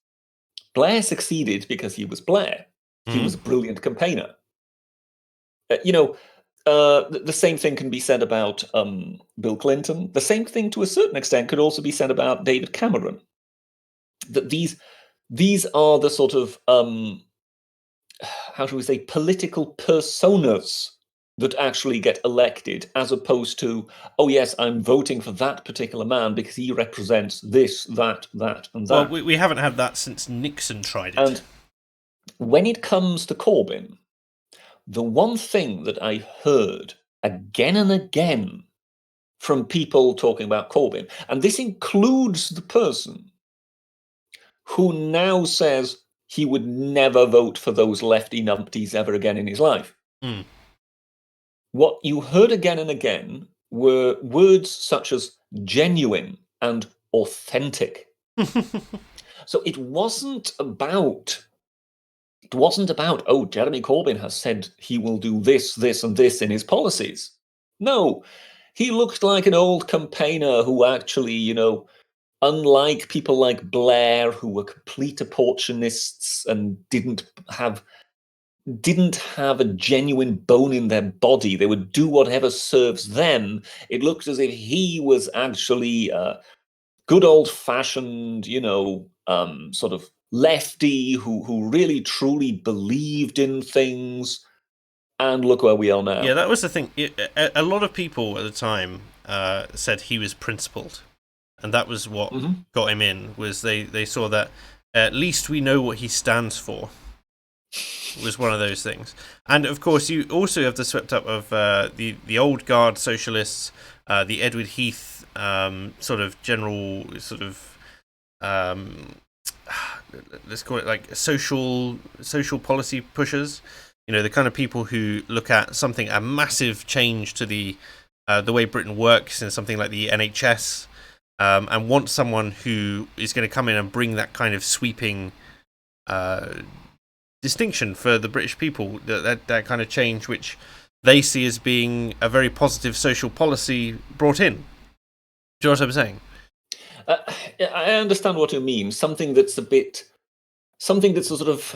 Blair succeeded because he was Blair. He was a brilliant campaigner. The same thing can be said about Bill Clinton. The same thing, to a certain extent, could also be said about David Cameron. That these are the sort of how shall we say, political personas that actually get elected, as opposed to, oh yes, I'm voting for that particular man because he represents this, that, and Well, that. we haven't had that since Nixon tried it. And when it comes to Corbyn, the one thing that I heard again and again from people talking about Corbyn, and this includes the person who now says he would never vote for those lefty numpties ever again in his life. Mm. What you heard again and again were words such as genuine and authentic. So it wasn't about, oh, Jeremy Corbyn has said he will do this, this, and this in his policies. No, he looked like an old campaigner who actually, unlike people like Blair, who were complete opportunists and didn't have a genuine bone in their body. They would do whatever serves them. It looked as if he was actually a good old-fashioned, sort of lefty who really truly believed in things. And look where we are now. Yeah, that was the thing. A lot of people at the time said he was principled, and that was what got him in. Was they saw that at least we know what he stands for. Was one of those things. And of course, you also have the swept up of the old guard socialists, the Edward Heath sort of general sort of let's call it like social policy pushers. The kind of people who look at a massive change to the way Britain works in something like the NHS, and want someone who is going to come in and bring that kind of sweeping distinction for the British people, that kind of change which they see as being a very positive social policy brought in. Do you know what I'm saying? I understand what you mean. Something that's a sort of,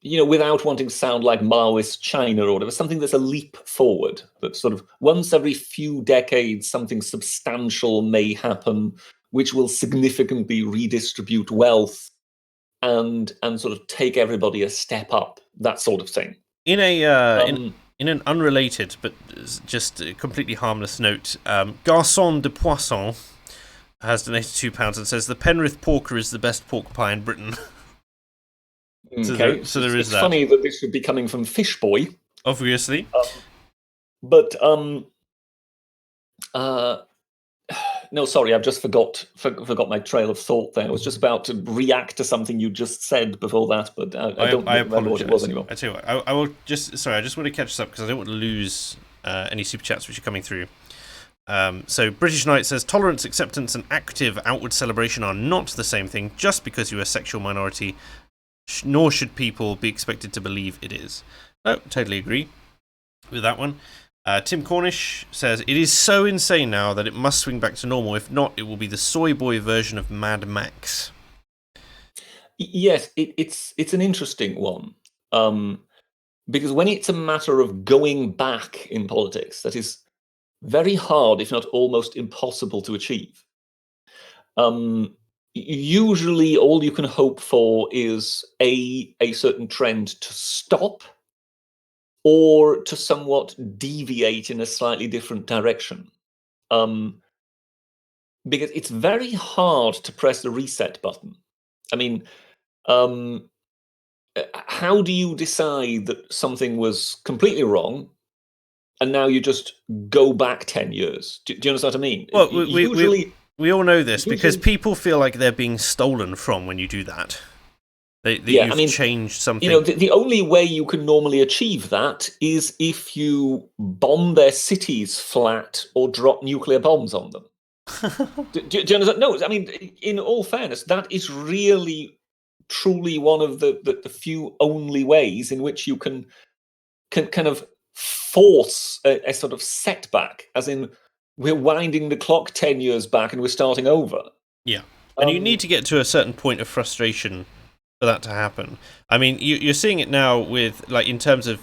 without wanting to sound like Maoist China or whatever, something that's a leap forward, that sort of once every few decades something substantial may happen which will significantly redistribute wealth and sort of take everybody a step up, that sort of thing. In a in an unrelated but just completely harmless note, Garçon de Poisson has donated £2 and says the Penrith porker is the best pork pie in Britain. Okay, so there is it's that. funny that this would be coming from Fish Boy, obviously, but no, sorry, I've just forgot my trail of thought there. I was just about to react to something you just said before that, but I don't remember what it was anymore. I tell you what, I will just... Sorry, I just want to catch this up because I don't want to lose any super chats which are coming through. So British Knight says, tolerance, acceptance, and active outward celebration are not the same thing just because you're a sexual minority, nor should people be expected to believe it is. No, totally agree with that one. Tim Cornish says, it is so insane now that it must swing back to normal. If not, it will be the soy boy version of Mad Max. Yes, it's an interesting one. Because when it's a matter of going back in politics, that is very hard, if not almost impossible to achieve. Usually all you can hope for is a certain trend to stop, or to somewhat deviate in a slightly different direction. Because it's very hard to press the reset button. I mean, how do you decide that something was completely wrong and now you just go back 10 years? Do you understand what I mean? Well, we all know this because people feel like they're being stolen from when you do that. You've changed something. The only way you can normally achieve that is if you bomb their cities flat or drop nuclear bombs on them. do you understand? No, I mean, in all fairness, that is really, truly one of the few only ways in which you can kind of force a sort of setback, as in we're winding the clock 10 years back and we're starting over. Yeah, and you need to get to a certain point of frustration for that to happen. I mean, you're seeing it now with, like, in terms of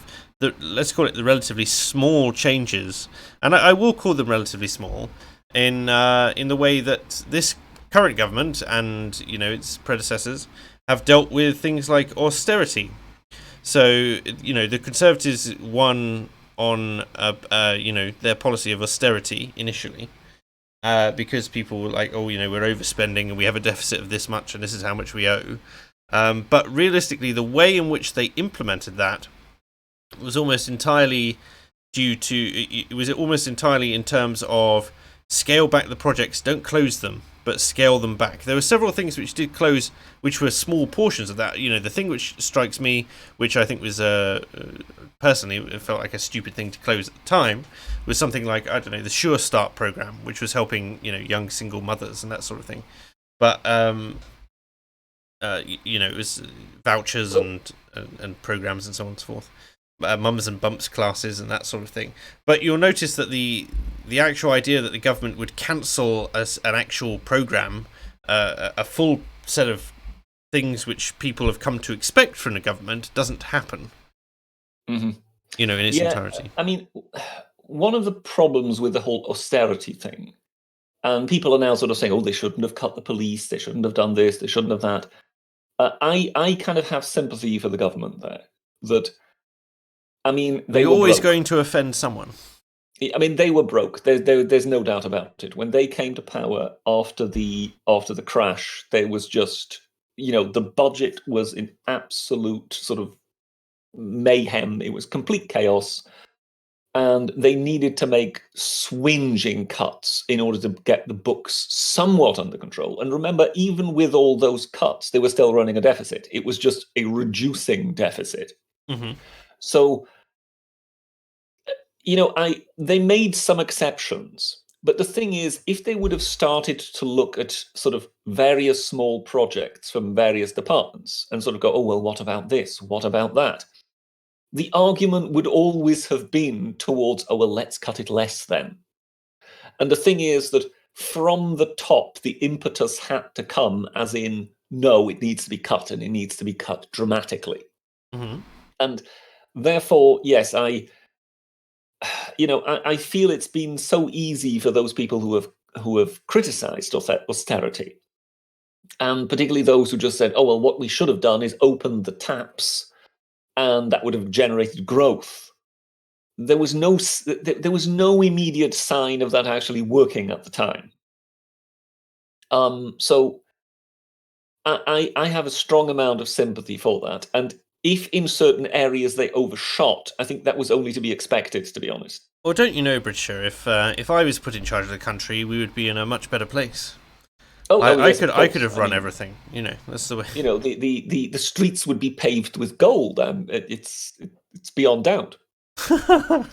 let's call it the relatively small changes, and I will call them relatively small in the way that this current government and its predecessors have dealt with things like austerity. So the Conservatives won on their policy of austerity initially, because people were like, oh, we're overspending and we have a deficit of this much and this is how much we owe. But realistically, the way in which they implemented that was almost entirely in terms of scale back the projects, don't close them, but scale them back. There were several things which did close, which were small portions of that. The thing which strikes me, which I think was personally, it felt like a stupid thing to close at the time, was something like, I don't know, the Sure Start program, which was helping young single mothers and that sort of thing. But it was vouchers and programs and so on and so forth. Mums and bumps classes and that sort of thing. But you'll notice that the actual idea that the government would cancel an actual program, a full set of things which people have come to expect from the government, doesn't happen. Mm-hmm. In its entirety. I mean, one of the problems with the whole austerity thing, and people are now sort of saying, oh, they shouldn't have cut the police, they shouldn't have done this, they shouldn't have that. I kind of have sympathy for the government there. That, I mean, they're always going to offend someone. I mean, they were broke. There's no doubt about it. When they came to power after the crash, there was just, the budget was in absolute sort of mayhem. It was complete chaos. And they needed to make swinging cuts in order to get the books somewhat under control. And remember, even with all those cuts, they were still running a deficit. It was just a reducing deficit. Mm-hmm. So, they made some exceptions. But the thing is, if they would have started to look at sort of various small projects from various departments and sort of go, oh, well, what about this? What about that? The argument would always have been towards, oh, well, let's cut it less then. And the thing is that from the top, the impetus had to come as in, no, it needs to be cut, and it needs to be cut dramatically. Mm-hmm. And therefore, yes, I feel it's been so easy for those people who have criticized austerity, and particularly those who just said, oh, well, what we should have done is opened the taps, and that would have generated growth. There was no immediate sign of that actually working at the time. So I have a strong amount of sympathy for that. And if in certain areas they overshot, I think that was only to be expected, to be honest. Well, don't you know, Britisher, if I was put in charge of the country, we would be in a much better place. I could have run everything. That's the way. The streets would be paved with gold. It's beyond doubt. I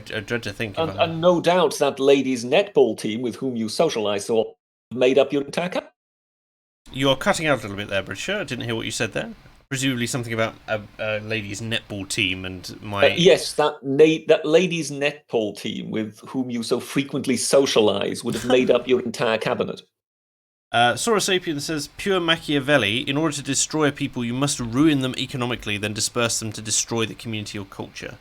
dread to think. And no doubt that ladies' netball team with whom you socialise so made up your entire camp. You're cutting out a little bit there, Britisher. I didn't hear what you said there. Presumably something about a ladies' netball team and my... yes, that ladies' netball team with whom you so frequently socialise would have made up your entire cabinet. Sora Sapien says, pure Machiavelli, in order to destroy people, you must ruin them economically, then disperse them to destroy the community or culture.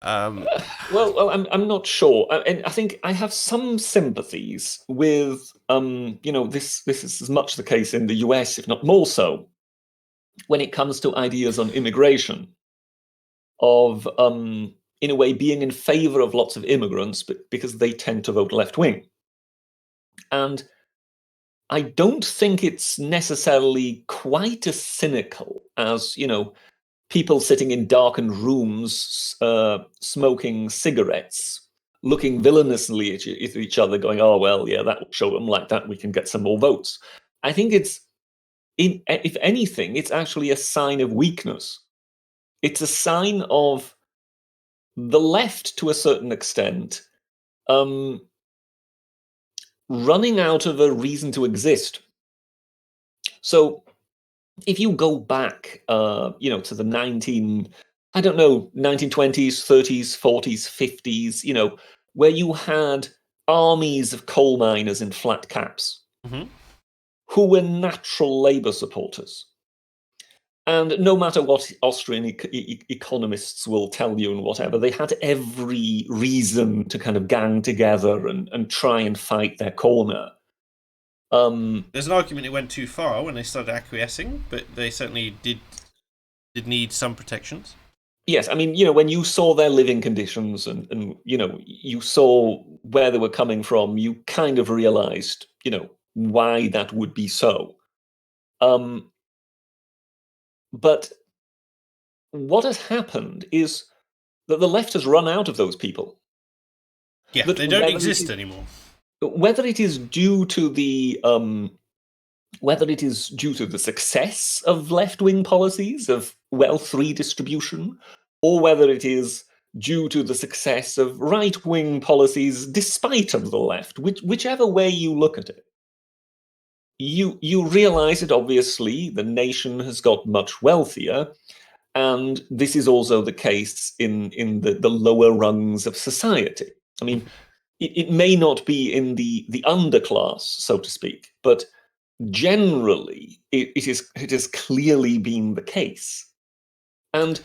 Well, I'm not sure. And I think I have some sympathies with, this is as much the case in the US, if not more so, when it comes to ideas on immigration, of, in a way, being in favor of lots of immigrants, but because they tend to vote left-wing. And I don't think it's necessarily quite as cynical as, people sitting in darkened rooms, smoking cigarettes, looking villainously at each other, going, oh, well, yeah, that will show them like that, we can get some more votes. I think if anything, it's actually a sign of weakness. It's a sign of the left, to a certain extent, running out of a reason to exist. So if you go back, to the 1920s, 30s, 40s, 50s, where you had armies of coal miners in flat caps, mm-hmm. who were natural labor supporters. And no matter what Austrian economists will tell you and whatever, they had every reason to kind of gang together and try and fight their corner. There's an argument it went too far when they started acquiescing, but they certainly did need some protections. Yes, I mean, when you saw their living conditions and you saw where they were coming from, you kind of realized, why that would be so. Um, but what has happened is that the left has run out of those people. Yeah, That they don't exist anymore. whether it is due to the whether it is due to the success of left-wing policies of wealth redistribution, or whether it is due to the success of right-wing policies despite of the left, whichever way you look at it, you realize that obviously the nation has got much wealthier, and this is also the case in the lower rungs of society. I mean, it may not be in the underclass, so to speak, but generally it has clearly been the case. And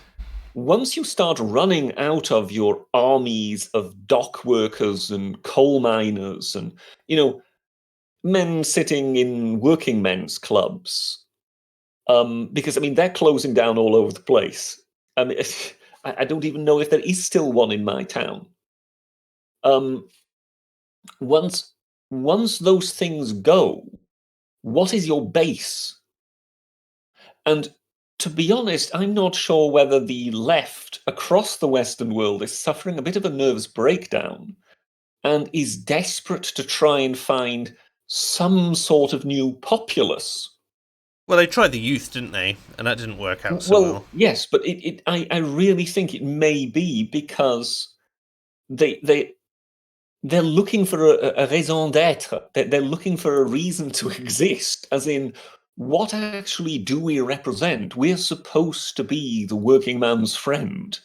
once you start running out of your armies of dock workers and coal miners and men sitting in working men's clubs, because I mean they're closing down all over the place. I mean, I don't even know if there is still one in my town. um, once once those things go, what is your base? And to be honest, I'm not sure whether the left across the Western world is suffering a bit of a nervous breakdown and is desperate to try and find some sort of new populace. Well, they tried the youth, didn't they? And that didn't work out so well. Well, yes, but I really think it may be because they they're looking for a raison d'être. They're looking for a reason to exist, as in, what actually do we represent? We're supposed to be the working man's friend.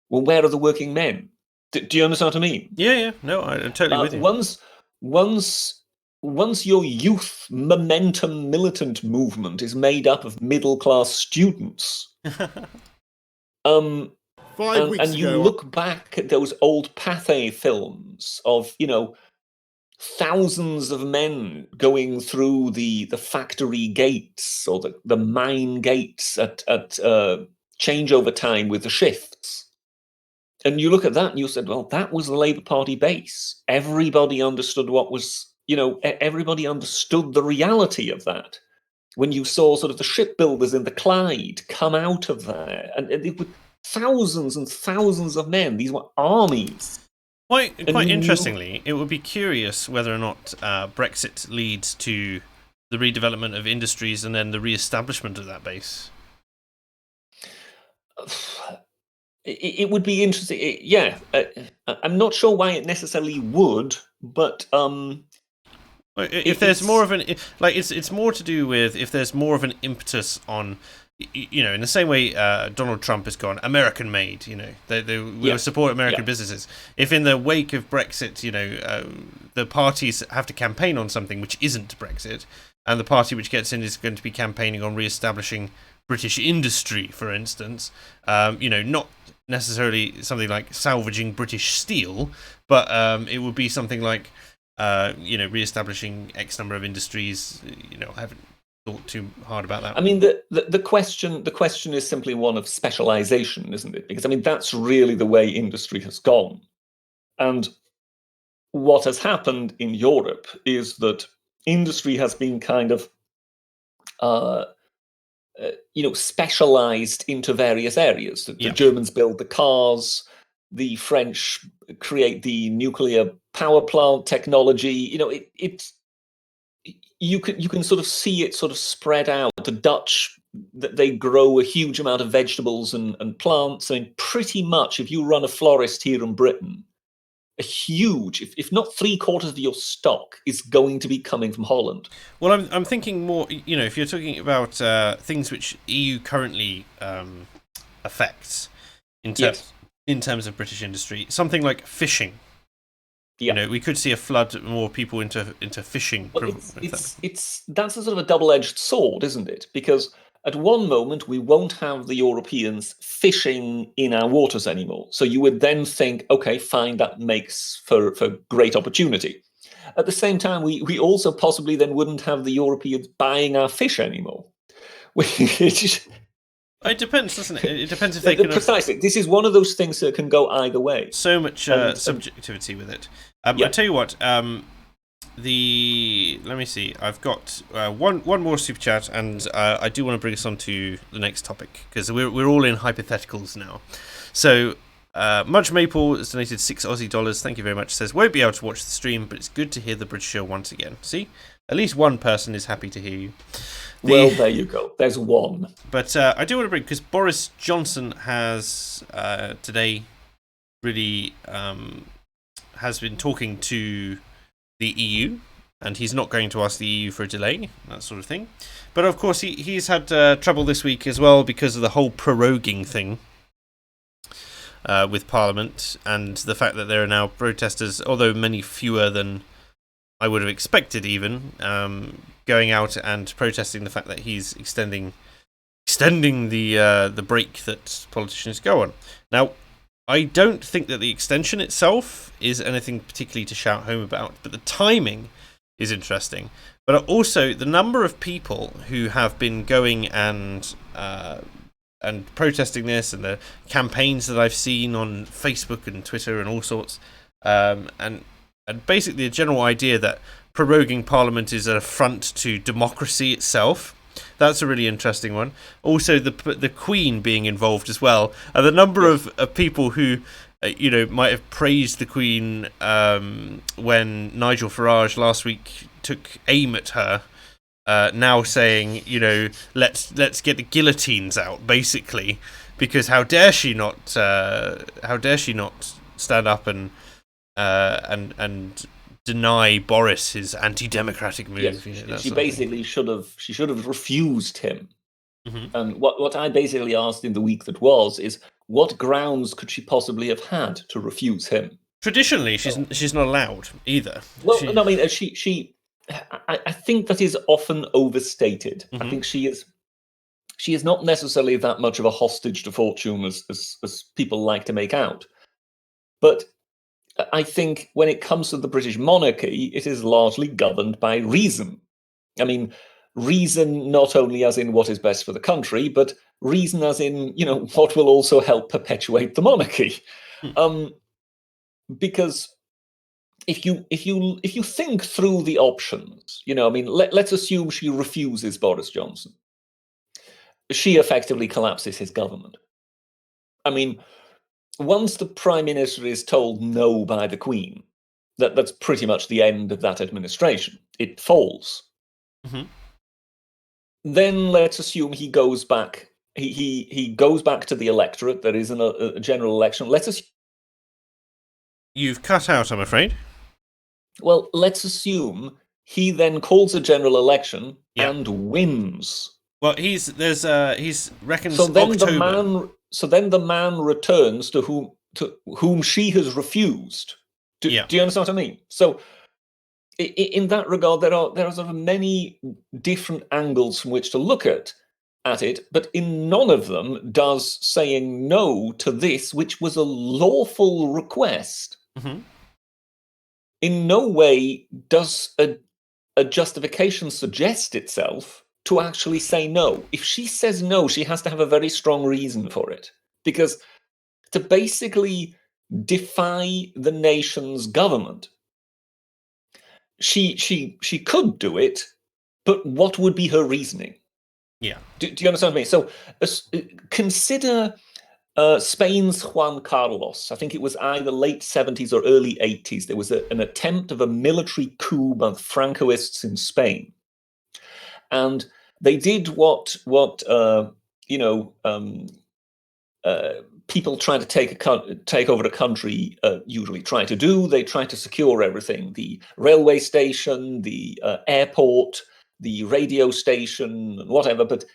Well, where are the working men? Do you understand what I mean? Yeah, yeah. No, I'm totally with you. Once, once your youth momentum militant movement is made up of middle class students, um, 5 weeks and you ago, look back at those old Pathé films of thousands of men going through the factory gates or the mine gates at changeover time with the shifts. And you look at that and you said, well, that was the Labour Party base. Everybody understood everybody understood the reality of that. When you saw sort of the shipbuilders in the Clyde come out of there, and it were thousands and thousands of men, these were armies. Quite you interestingly, it would be curious whether or not Brexit leads to the redevelopment of industries and then the re-establishment of that base. It would be interesting. Yeah, I'm not sure why it necessarily would, but if there's more of an it's more to do with if there's more of an impetus on, in the same way Donald Trump has gone American made, they will support American businesses. If in the wake of Brexit, the parties have to campaign on something which isn't Brexit, and the party which gets in is going to be campaigning on re-establishing British industry, for instance, not necessarily something like salvaging British steel, but it would be something like re-establishing X number of industries. I haven't thought too hard about that. I mean, the question is simply one of specialization, isn't it? Because I mean, that's really the way industry has gone. And what has happened in Europe is that industry has been kind of specialized into various areas. The Germans build the cars, the French create the nuclear power plant technology. You can sort of see it sort of spread out. The Dutch, that they grow a huge amount of vegetables and plants. I mean, pretty much, if you run a florist here in Britain, a huge, if not 3/4 of your stock, is going to be coming from Holland. Well, I'm thinking more. If you're talking about things which EU currently affects in terms of British industry, something like fishing. Yeah. We could see a flood more people into fishing. Well, that's a sort of a double-edged sword, isn't it? Because at one moment we won't have the Europeans fishing in our waters anymore. So you would then think, okay, fine, that makes for great opportunity. At the same time, we also possibly then wouldn't have the Europeans buying our fish anymore. It depends, doesn't it? It depends if they can. Precisely. This is one of those things that can go either way. So much subjectivity with it. I tell you what. Let me see. I've got one more super chat, and I do want to bring us on to the next topic because we're all in hypotheticals now. So Much Maple has donated $6 Aussie. Thank you very much. Says won't be able to watch the stream, but it's good to hear the British show once again. See, at least one person is happy to hear you. Well, there you go. There's one. But I do want to bring, because Boris Johnson has today really has been talking to the EU, and he's not going to ask the EU for a delay, that sort of thing. But of course, he's had trouble this week as well because of the whole proroguing thing with Parliament, and the fact that there are now protesters, although many fewer than I would have expected even, going out and protesting the fact that he's extending the break that politicians go on. Now, I don't think that the extension itself is anything particularly to shout home about, but the timing is interesting. But also the number of people who have been going and protesting this, and the campaigns that I've seen on Facebook and Twitter and all sorts, and basically the general idea that proroguing Parliament is an affront to democracy itself. That's a really interesting one. Also, the Queen being involved as well, and the number of people who, might have praised the Queen when Nigel Farage last week took aim at her, now saying, let's get the guillotines out, basically, because how dare she not stand up and deny Boris his anti-democratic move. Yes, she basically should have refused him. Mm-hmm. And what I basically asked in the week that was is, what grounds could she possibly have had to refuse him? Traditionally, she's not allowed either. Well, no, I mean, I think that is often overstated. Mm-hmm. I think she is not necessarily that much of a hostage to fortune as people like to make out. But I think when it comes to the British monarchy, it is largely governed by reason. I mean, reason not only as in what is best for the country, but reason as in, what will also help perpetuate the monarchy. Because if you think through the options, let's assume she refuses Boris Johnson. She effectively collapses his government. I mean, once the Prime Minister is told no by the Queen, that's pretty much the end of that administration. It falls. Mm-hmm. Then let's assume he goes back. He goes back to the electorate. There isn't a general election. You've cut out, I'm afraid. Well, let's assume he then calls a general election and wins. Well, he's reckons so then October. The man returns to whom she has refused. Do you understand what I mean? So, in that regard, there are sort of many different angles from which to look at it, but in none of them does saying no to this, which was a lawful request, mm-hmm. in no way does a justification suggest itself to actually say no. If she says no, she has to have a very strong reason for it, because to basically defy the nation's government, she could do it, but what would be her reasoning? Yeah. Do you understand me? So consider Spain's Juan Carlos. I think it was either late 70s or early 80s. There was an attempt of a military coup by the Francoists in Spain. And they did what people trying to take over the country usually try to do. They try to secure everything: the railway station, the airport, the radio station, and whatever. But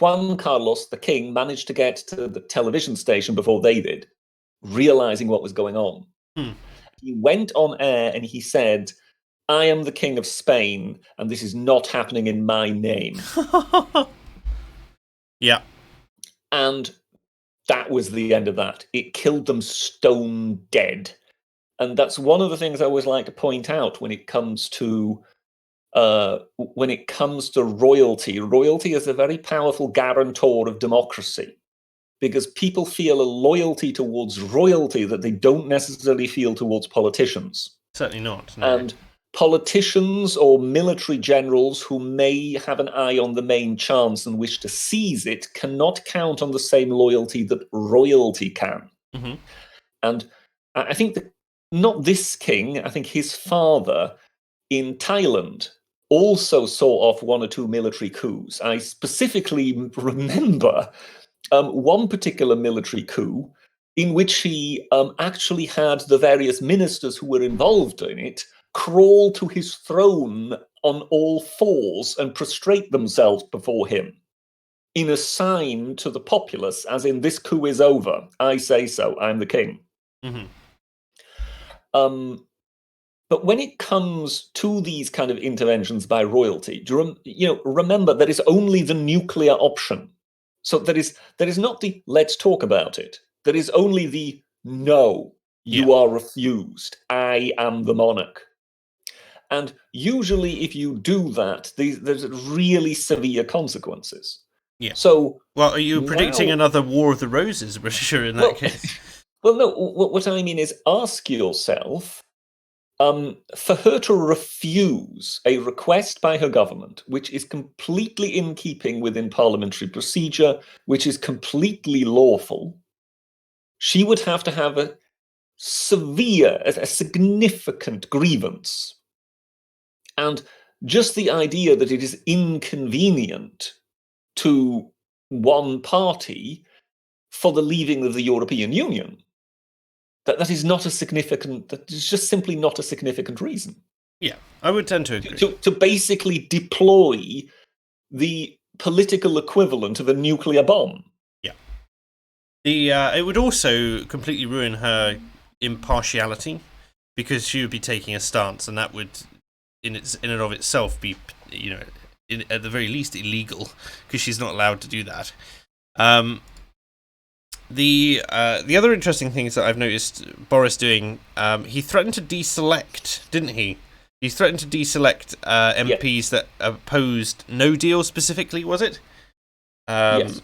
Juan Carlos, the king, managed to get to the television station before they did, realizing what was going on. He went on air and he said, "I am the king of Spain, and this is not happening in my name." Yeah. And that was the end of that. It killed them stone dead. And that's one of the things I always like to point out when it comes to when it comes to royalty, royalty is a very powerful guarantor of democracy, because people feel a loyalty towards royalty that they don't necessarily feel towards politicians. Certainly not. No. And politicians or military generals who may have an eye on the main chance and wish to seize it cannot count on the same loyalty that royalty can. Mm-hmm. And I think that not this king, I think his father in Thailand also saw off one or two military coups. I specifically remember one particular military coup in which he actually had the various ministers who were involved in it crawl to his throne on all fours and prostrate themselves before him in a sign to the populace, as in, this coup is over. I say so. I'm the king. Mm-hmm. But when it comes to these kind of interventions by royalty, remember there is only the nuclear option. So there is not the let's talk about it. There is only the no, you are refused. I am the monarch. And usually if you do that, there's really severe consequences. Yeah. So, well, are you predicting another War of the Roses, Britisher, in that case? Well, no. What I mean is, ask yourself, for her to refuse a request by her government, which is completely in keeping within parliamentary procedure, which is completely lawful, she would have to have a significant grievance. And just the idea that it is inconvenient to one party for the leaving of the European Union, that is not a significant, that is just simply not a significant reason. Yeah, I would tend to agree. To basically deploy the political equivalent of a nuclear bomb. Yeah. It would also completely ruin her impartiality, because she would be taking a stance, and that would, in and of itself, be, at the very least, illegal, because she's not allowed to do that. The other interesting things that I've noticed Boris doing, he threatened to deselect, didn't he? He threatened to deselect MPs that opposed no deal specifically, was it? Yes.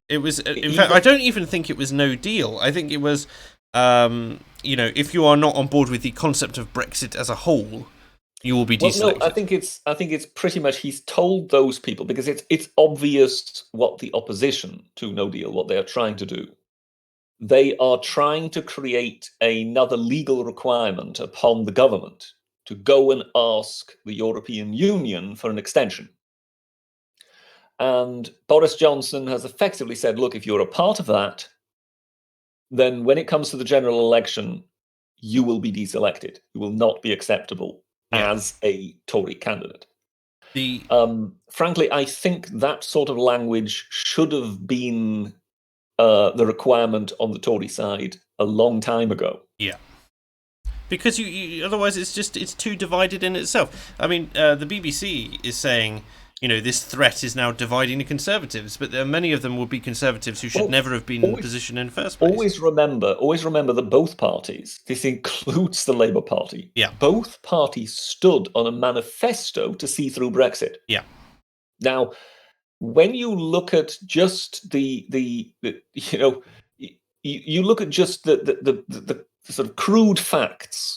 It was. In fact, I don't even think it was no deal. I think it was, if you are not on board with the concept of Brexit as a whole, you will be deselected. No, I think it's pretty much, he's told those people, because it's obvious what the opposition to no deal, what they are trying to do. They are trying to create another legal requirement upon the government to go and ask the European Union for an extension. And Boris Johnson has effectively said, look, if you're a part of that, then when it comes to the general election, you will be deselected. You will not be acceptable as a Tory candidate. Frankly, I think that sort of language should have been the requirement on the Tory side a long time ago. Yeah. Because you otherwise it's too divided in itself. I mean, the BBC is saying, this threat is now dividing the Conservatives, but many of them will be Conservatives who should never have been in the position in the first place. Always remember that both parties, this includes the Labour Party, both parties stood on a manifesto to see through Brexit. Yeah. Now, when you look at just you look at just the sort of crude facts.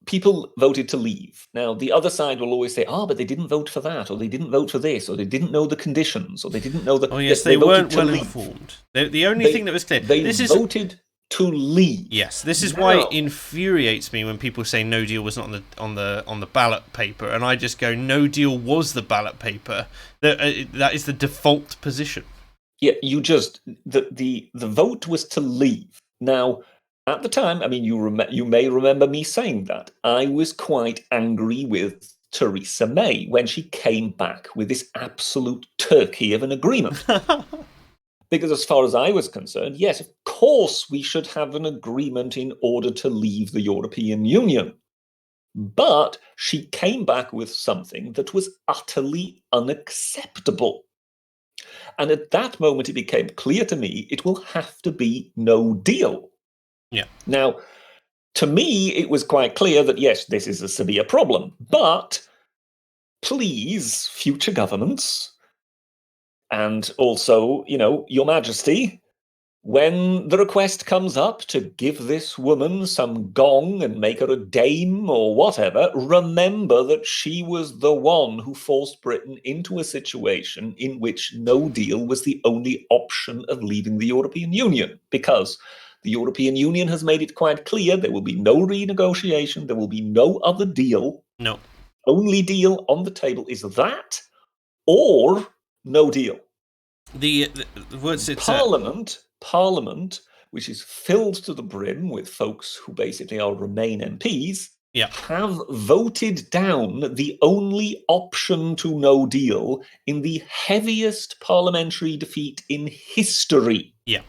People voted to leave. Now, the other side will always say, but they didn't vote for that, or they didn't vote for this, or they didn't know the conditions, or they didn't know the... Oh, yes, they weren't well informed. The only thing that was clear... They voted to leave. Yes, this is why it infuriates me when people say no deal was not on the ballot paper, and I just go, no deal was the ballot paper. That is the default position. Yeah, the vote was to leave. Now, at the time, I mean, you may remember me saying that I was quite angry with Theresa May when she came back with this absolute turkey of an agreement. Because as far as I was concerned, yes, of course we should have an agreement in order to leave the European Union. But she came back with something that was utterly unacceptable. And at that moment, it became clear to me it will have to be no deal. Yeah. Now, to me, it was quite clear that, yes, this is a severe problem. But please, future governments, and also, Your Majesty, when the request comes up to give this woman some gong and make her a dame or whatever, remember that she was the one who forced Britain into a situation in which no deal was the only option of leaving the European Union, because the European Union has made it quite clear there will be no renegotiation, there will be no other deal. No. Only deal on the table is that or no deal. The words Parliament, which is filled to the brim with folks who basically are Remain MPs, have voted down the only option to no deal in the heaviest parliamentary defeat in history. Yeah.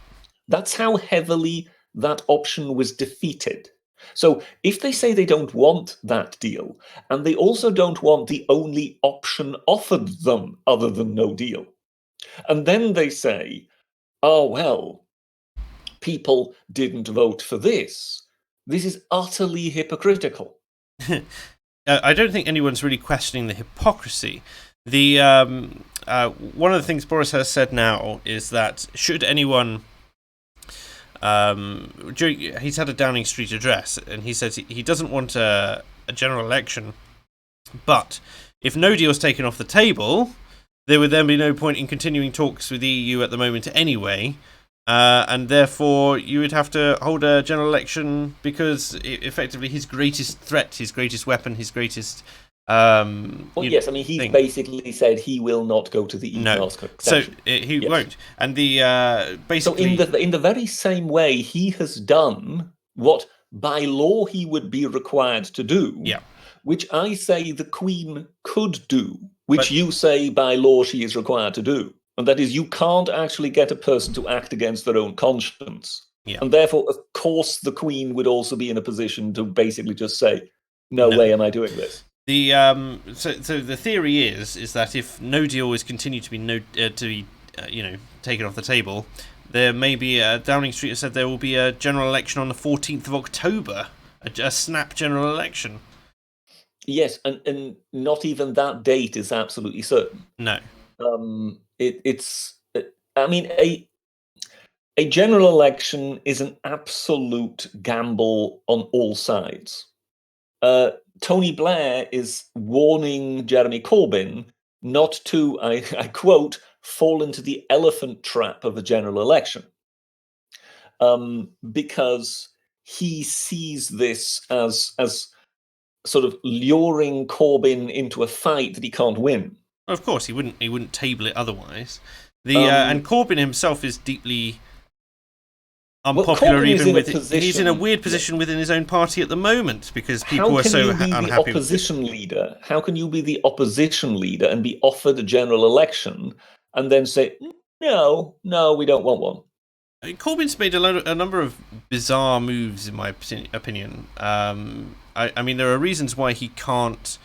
That's how heavily that option was defeated. So if they say they don't want that deal, and they also don't want the only option offered them other than no deal, and then they say, oh, well, people didn't vote for this. This is utterly hypocritical. I don't think anyone's really questioning the hypocrisy. The one of the things Boris has said now is that should anyone... he's had a Downing Street address, and he says he doesn't want a general election, but if no deal is taken off the table, there would then be no point in continuing talks with the EU at the moment anyway, and therefore you would have to hold a general election because effectively his greatest threat, his greatest weapon, his greatest... yes, I mean, he's basically said he will not go to the EU. No, so he won't. And the basically... So in the very same way he has done what by law he would be required to do, which I say the Queen could do, which you say by law she is required to do. And that is, you can't actually get a person to act against their own conscience. And therefore, of course, the Queen would also be in a position to basically just say, no way am I doing this. The so the theory is that if no deal is continued to be taken off the table, there may be Downing Street has said there will be a general election on the 14th of October, a snap general election. Yes, and not even that date is absolutely certain. No. I mean, a general election is an absolute gamble on all sides. Tony Blair is warning Jeremy Corbyn not to, I quote, fall into the elephant trap of a general election, because he sees this as sort of luring Corbyn into a fight that he can't win. Of course, he wouldn't table it otherwise. And Corbyn himself is deeply unpopular, he's in a weird position within his own party at the moment because people are so unhappy. How can you be the opposition leader and be offered a general election and then say, no, we don't want one? Corbyn's made a number of bizarre moves, in my opinion. I mean, there are reasons why he can't,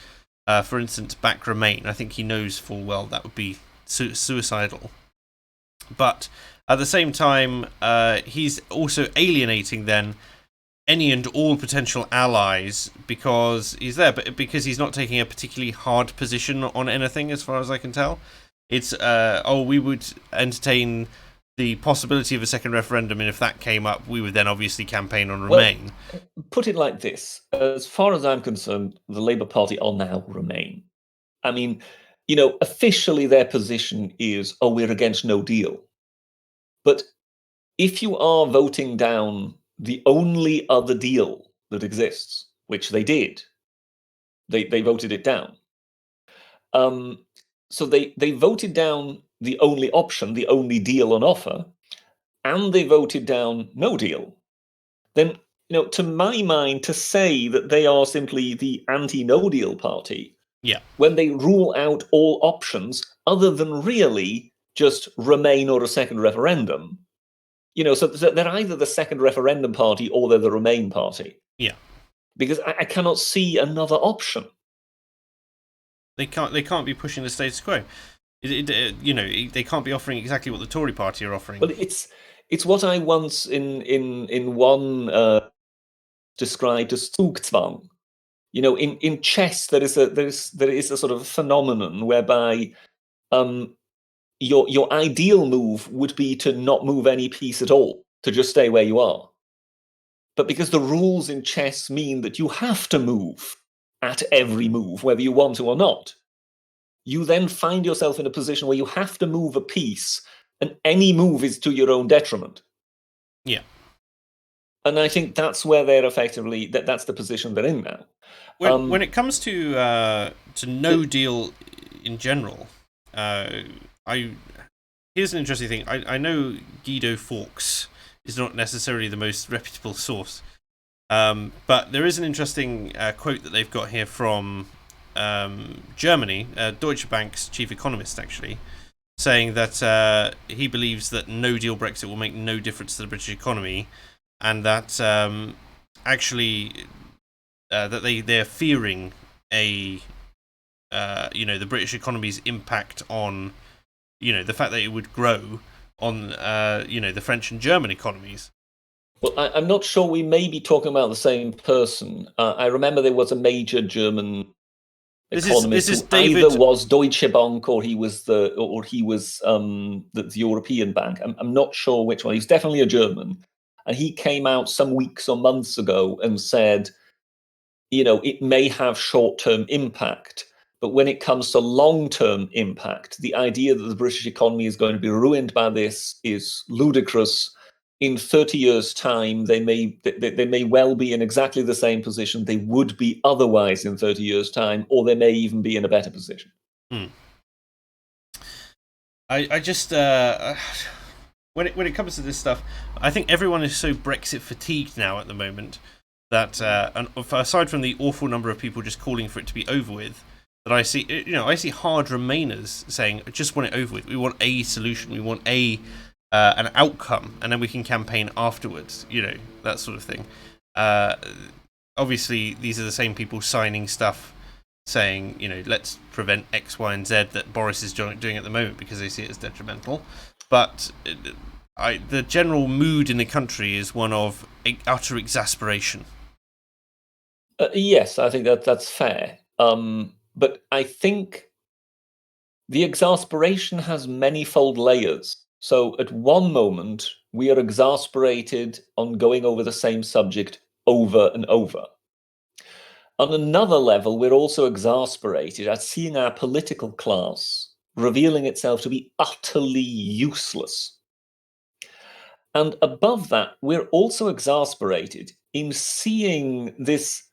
for instance, back Remain. I think he knows full well that would be suicidal. But at the same time, he's also alienating then any and all potential allies because he's there, but because he's not taking a particularly hard position on anything, as far as I can tell. It's, we would entertain the possibility of a second referendum, and if that came up, we would then obviously campaign on Remain. Well, put it like this. As far as I'm concerned, the Labour Party are now Remain. I mean, officially their position is, we're against no deal. But if you are voting down the only other deal that exists, which they did, they voted it down. So they voted down the only option, the only deal on offer, and they voted down no deal. Then, to my mind, to say that they are simply the anti-no deal party, when they rule out all options other than really just Remain or a second referendum, so they're either the second referendum party or they're the Remain party. Yeah, because I cannot see another option. They can't be pushing the status quo. They can't be offering exactly what the Tory party are offering. Well, it's what I once in one described as Zugzwang. In chess, there is a sort of phenomenon whereby your ideal move would be to not move any piece at all, to just stay where you are. But because the rules in chess mean that you have to move at every move, whether you want to or not, you then find yourself in a position where you have to move a piece, and any move is to your own detriment. Yeah. And I think that's where they're effectively, that's the position they're in now. When it comes to no deal in general, here's an interesting thing. I know Guido Fawkes is not necessarily the most reputable source, but there is an interesting quote that they've got here from Germany, Deutsche Bank's chief economist, actually, saying that he believes that no deal Brexit will make no difference to the British economy, and that actually that they're fearing the British economy's impact on the fact that it would grow on the French and German economies. Well, I'm not sure we may be talking about the same person. I remember there was a major German economist this is who David... either was Deutsche Bank or he was the European Bank. I'm not sure which one. He's definitely a German, and he came out some weeks or months ago and said, it may have short-term impact, but when it comes to long-term impact, the idea that the British economy is going to be ruined by this is ludicrous. In 30 years' time, they may well be in exactly the same position they would be otherwise in 30 years' time, or they may even be in a better position. I just when it comes to this stuff, I think everyone is so Brexit fatigued now at the moment that aside from the awful number of people just calling for it to be over with, that I see hard Remainers saying, I just want it over with. We want a solution. We want an outcome, and then we can campaign afterwards. That sort of thing. Obviously, these are the same people signing stuff saying, let's prevent X, Y, and Z that Boris is doing at the moment because they see it as detrimental. But the general mood in the country is one of utter exasperation. Yes, I think that's fair. But I think the exasperation has manifold layers. So at one moment, we are exasperated on going over the same subject over and over. On another level, we're also exasperated at seeing our political class revealing itself to be utterly useless. And above that, we're also exasperated in seeing this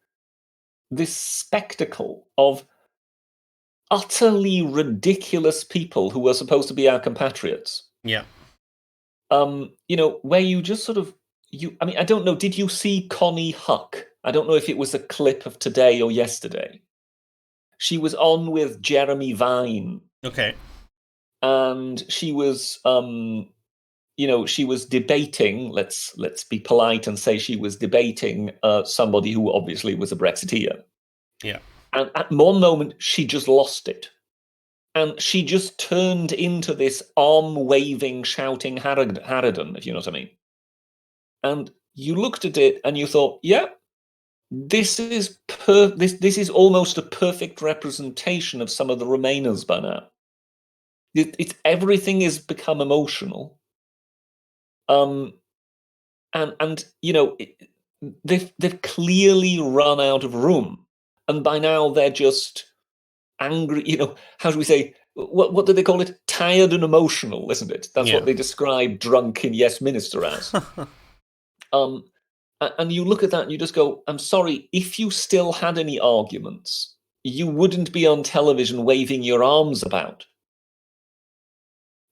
spectacle of utterly ridiculous people who are supposed to be our compatriots. Yeah. Where you just sort of I don't know, did you see Connie Huck? I don't know if it was a clip of today or yesterday. She was on with Jeremy Vine. Okay. And she was she was debating, let's be polite and say she was debating somebody who obviously was a Brexiteer. Yeah. And at one moment, she just lost it. And she just turned into this arm-waving, shouting harridan, if you know what I mean. And you looked at it and you thought, yeah, this is this is almost a perfect representation of some of the Remainers by now. Everything has become emotional. And they've clearly run out of room, and by now they're just angry. How do we say? What do they call it? Tired and emotional, isn't it? That's what they describe drunk in Yes Minister as. And you look at that and you just go, I'm sorry, if you still had any arguments, you wouldn't be on television waving your arms about.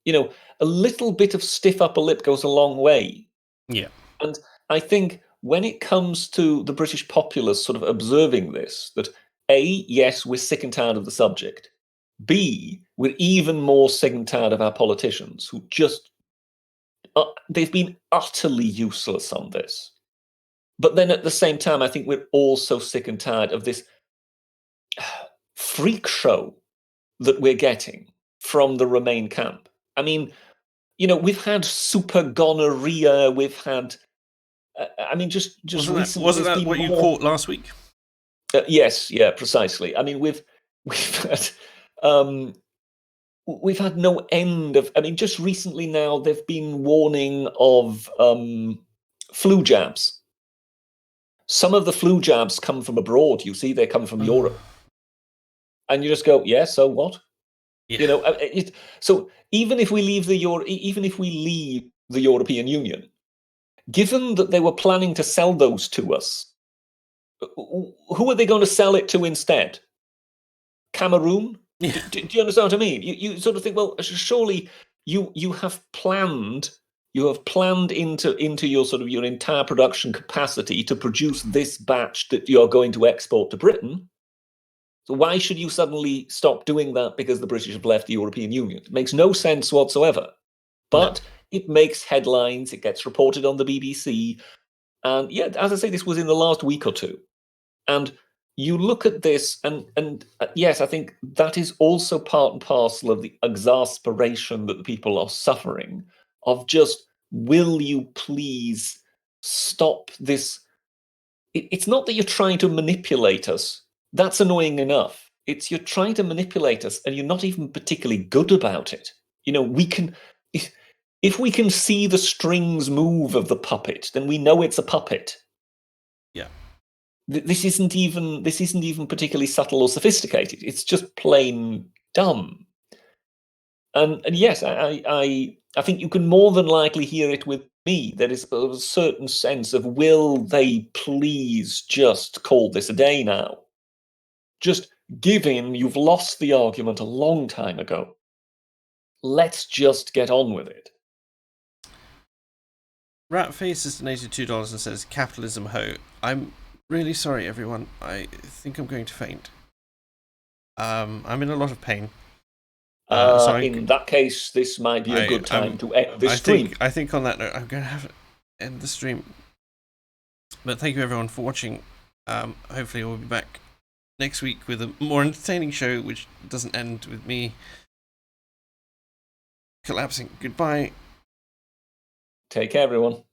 A little bit of stiff upper lip goes a long way. Yeah. And I think when it comes to the British populace sort of observing this, that A, yes, we're sick and tired of the subject. B, we're even more sick and tired of our politicians who just, they've been utterly useless on this. But then at the same time, I think we're also sick and tired of this freak show that we're getting from the Remain camp. I mean, we've had super gonorrhea, we've had I mean, just recently, wasn't there's that been what you more. caught last week? Yes, yeah, precisely. I mean, we've had um, we've had no end of. I mean, just recently now, they've been warning of flu jabs. Some of the flu jabs come from abroad. You see, they come from Europe, and you just go, yeah, so what? Yeah. You know, so even if we leave even if we leave the European Union, given that they were planning to sell those to us, who are they going to sell it to instead? Cameroon? Yeah. Do you understand what I mean? You sort of think, well, surely you have planned into your sort of your entire production capacity to produce this batch that you're going to export to Britain. So why should you suddenly stop doing that because the British have left the European Union? It makes no sense whatsoever. No. But it makes headlines. It gets reported on the BBC. And yeah, as I say, this was in the last week or two. And you look at this, and yes, I think that is also part and parcel of the exasperation that the people are suffering of just, will you please stop this? It's not that you're trying to manipulate us. That's annoying enough. It's you're trying to manipulate us, and you're not even particularly good about it. You know, we can, if we can see the strings move of the puppet, then we know it's a puppet. Yeah. This isn't even particularly subtle or sophisticated. It's just plain dumb. And yes, I think you can more than likely hear it with me. There is a certain sense of, will they please just call this a day now? Just give in. You've lost the argument a long time ago. Let's just get on with it. Ratface has donated $2 and says, "Capitalism ho." I'm really sorry, everyone. I think I'm going to faint. I'm in a lot of pain. So In that case, this might be a good time to end this stream. I think on that note, I'm going to have to end the stream. But thank you, everyone, for watching. Hopefully, we'll be back next week with a more entertaining show, which doesn't end with me collapsing. Goodbye. Take care, everyone.